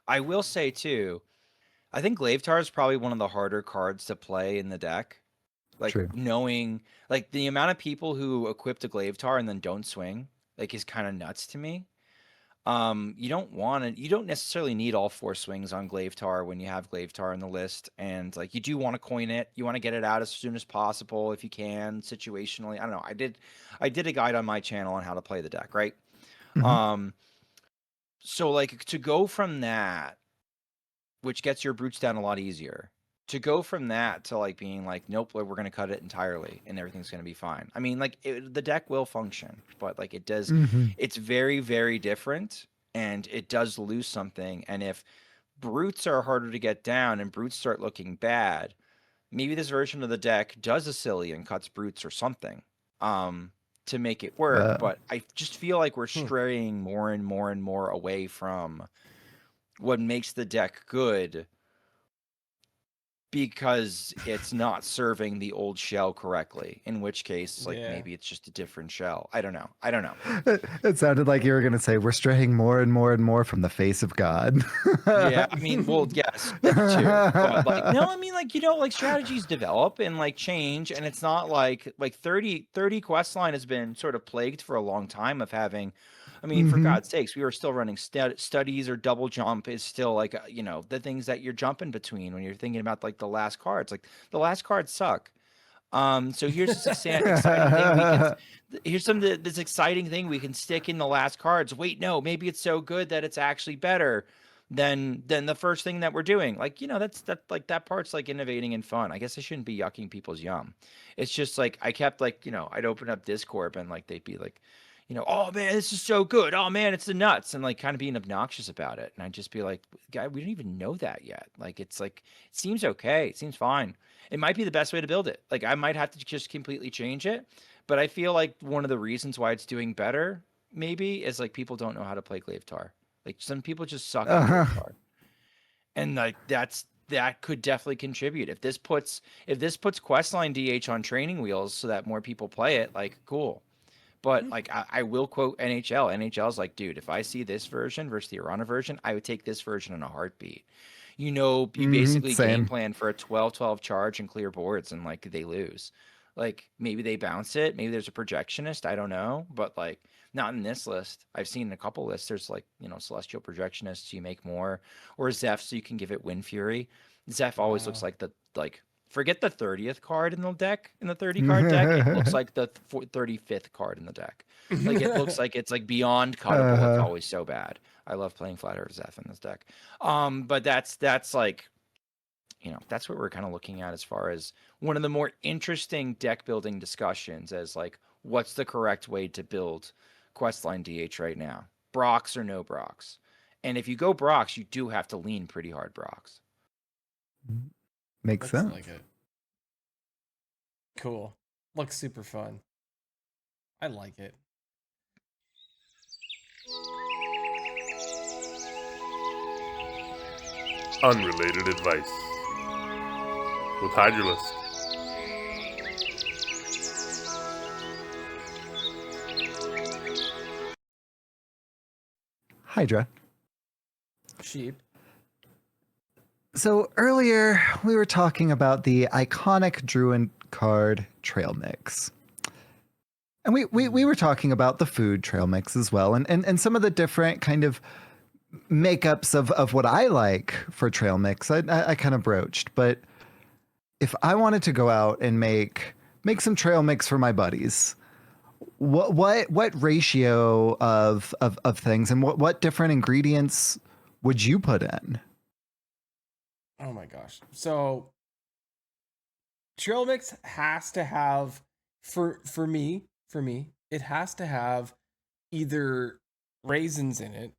I will say too, I think Glavetar is probably one of the harder cards to play in the deck. Like, True. knowing, like, the amount of people who equip the Glavetar and then don't swing, like, is kind of nuts to me. You don't necessarily need all 4 swings on Glavetar when you have Glavetar in the list, and like, you do want to coin it. You want to get it out as soon as possible if you can, situationally. I don't know. I did a guide on my channel on how to play the deck, right? So like, to go from that, which gets your brutes down a lot easier, to go from that to like being like, nope, we're going to cut it entirely and everything's going to be fine. I mean, like, the deck will function, but like, it does, it's very, very different, and it does lose something. And if brutes are harder to get down and brutes start looking bad, maybe this version of the deck does a silly and cuts brutes or something to make it work. But I just feel like we're straying more and more and more away from what makes the deck good, because it's not serving the old shell correctly, in which case, like, Yeah. maybe it's just a different shell. I don't know. I don't know. It sounded like you were going to say we're straying more and more and more from the face of God. Yeah, I mean, well, yes, that too. But like, no, I mean, like, like strategies develop and like change, and it's not like 30 quest line has been sort of plagued for a long time of having. I mean, for Mhm. God's sakes, we were still running studies, or double jump is still like the things that you're jumping between when you're thinking about like the last cards. Like the last cards suck. So here's this exciting thing we can. Here's this exciting thing we can stick in the last cards. Wait, no, maybe it's so good that it's actually better than the first thing that we're doing. Like, that part's like innovating and fun. I guess I shouldn't be yucking people's yum. It's just like I kept like, I'd open up Discord and like they'd be like, oh man, this is so good. Oh man, it's the nuts, and like kind of being obnoxious about it. And I'd just be like, guy, we don't even know that yet. Like it's like it seems okay, it seems fine. It might be the best way to build it. Like I might have to just completely change it, but I feel like one of the reasons why it's doing better maybe is like people don't know how to play Glaive Tar. Like some people just suck at Glaive Tar, and like that could definitely contribute. If this puts Questline DH on training wheels so that more people play it, like cool. But like I will quote NHL. NHL's like, dude, if I see this version versus the Arana version, I would take this version in a heartbeat. You basically game Same. plan for a 12-12 charge and clear boards, and like they lose. Like maybe they bounce it, maybe there's a projectionist, I don't know, but like not in this list. I've seen in a couple lists there's like, celestial projectionists, you make more, or Zeph, so you can give it Wind Fury. Zeph always looks like forget the 30th card in the deck, in the 30 card deck. It looks like the 35th card in the deck. Like it looks like it's like beyond cuttable. It's always so bad. I love playing Flat Earth Zeph in this deck. But that's like, that's what we're kind of looking at as far as one of the more interesting deck building discussions, as like, what's the correct way to build Questline DH right now? Brox or no Brox? And if you go Brox, you do have to lean pretty hard Brox. Makes sense. Like it. Cool. Looks super fun. I like it. Unrelated Advice with Hydralisk. Hydra. Sheep. So earlier we were talking about the iconic Druid card trail mix. And we were talking about the food trail mix as well, and some of the different kind of makeups of what I like for trail mix. I kind of broached, but if I wanted to go out and make some trail mix for my buddies, what ratio of things and what different ingredients would you put in? Oh my gosh. So trail mix has to have, for me, it has to have either raisins in it,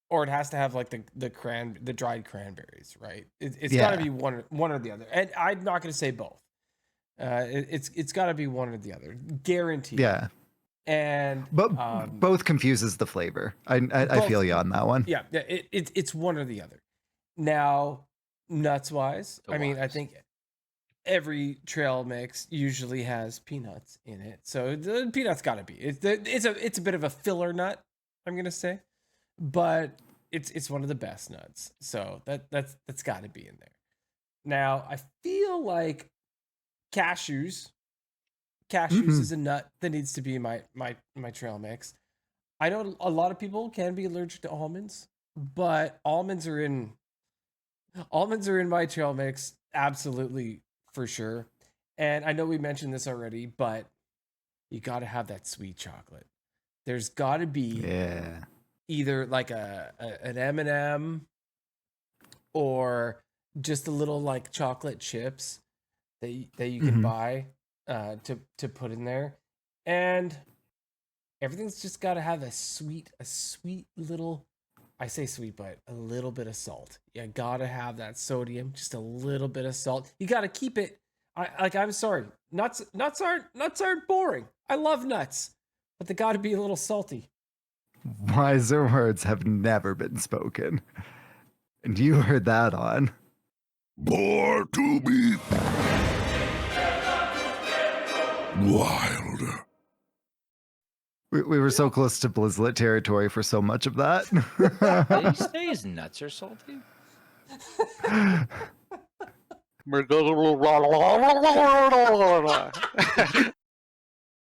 or it has to have like the dried cranberries, right? It's got to be one or the other. And I'm not going to say both. It's got to be one or the other, guaranteed. Yeah. And But both confuses the flavor. I feel you on that one. Yeah, it's one or the other. Now, nuts wise, I mean, I think every trail mix usually has peanuts in it, so the peanuts got to be. It's a bit of a filler nut, I'm gonna say, but it's one of the best nuts, so that's got to be in there. Now, I feel like cashews is a nut that needs to be in my trail mix. I know a lot of people can be allergic to almonds, but almonds are in my trail mix, absolutely, for sure. And I know we mentioned this already, but you got to have that sweet chocolate. There's got to be either like an M&M or just a little like chocolate chips that you can buy to put in there. And everything's just got to have a sweet little, I say sweet, but a little bit of salt. You gotta have that sodium, just a little bit of salt. You gotta keep it. I'm sorry, nuts aren't boring. I love nuts, but they gotta be a little salty. Wiser words have never been spoken, and you heard that on Born to be wild. We were so close to Blizzlet territory for so much of that. Did he say his nuts are salty?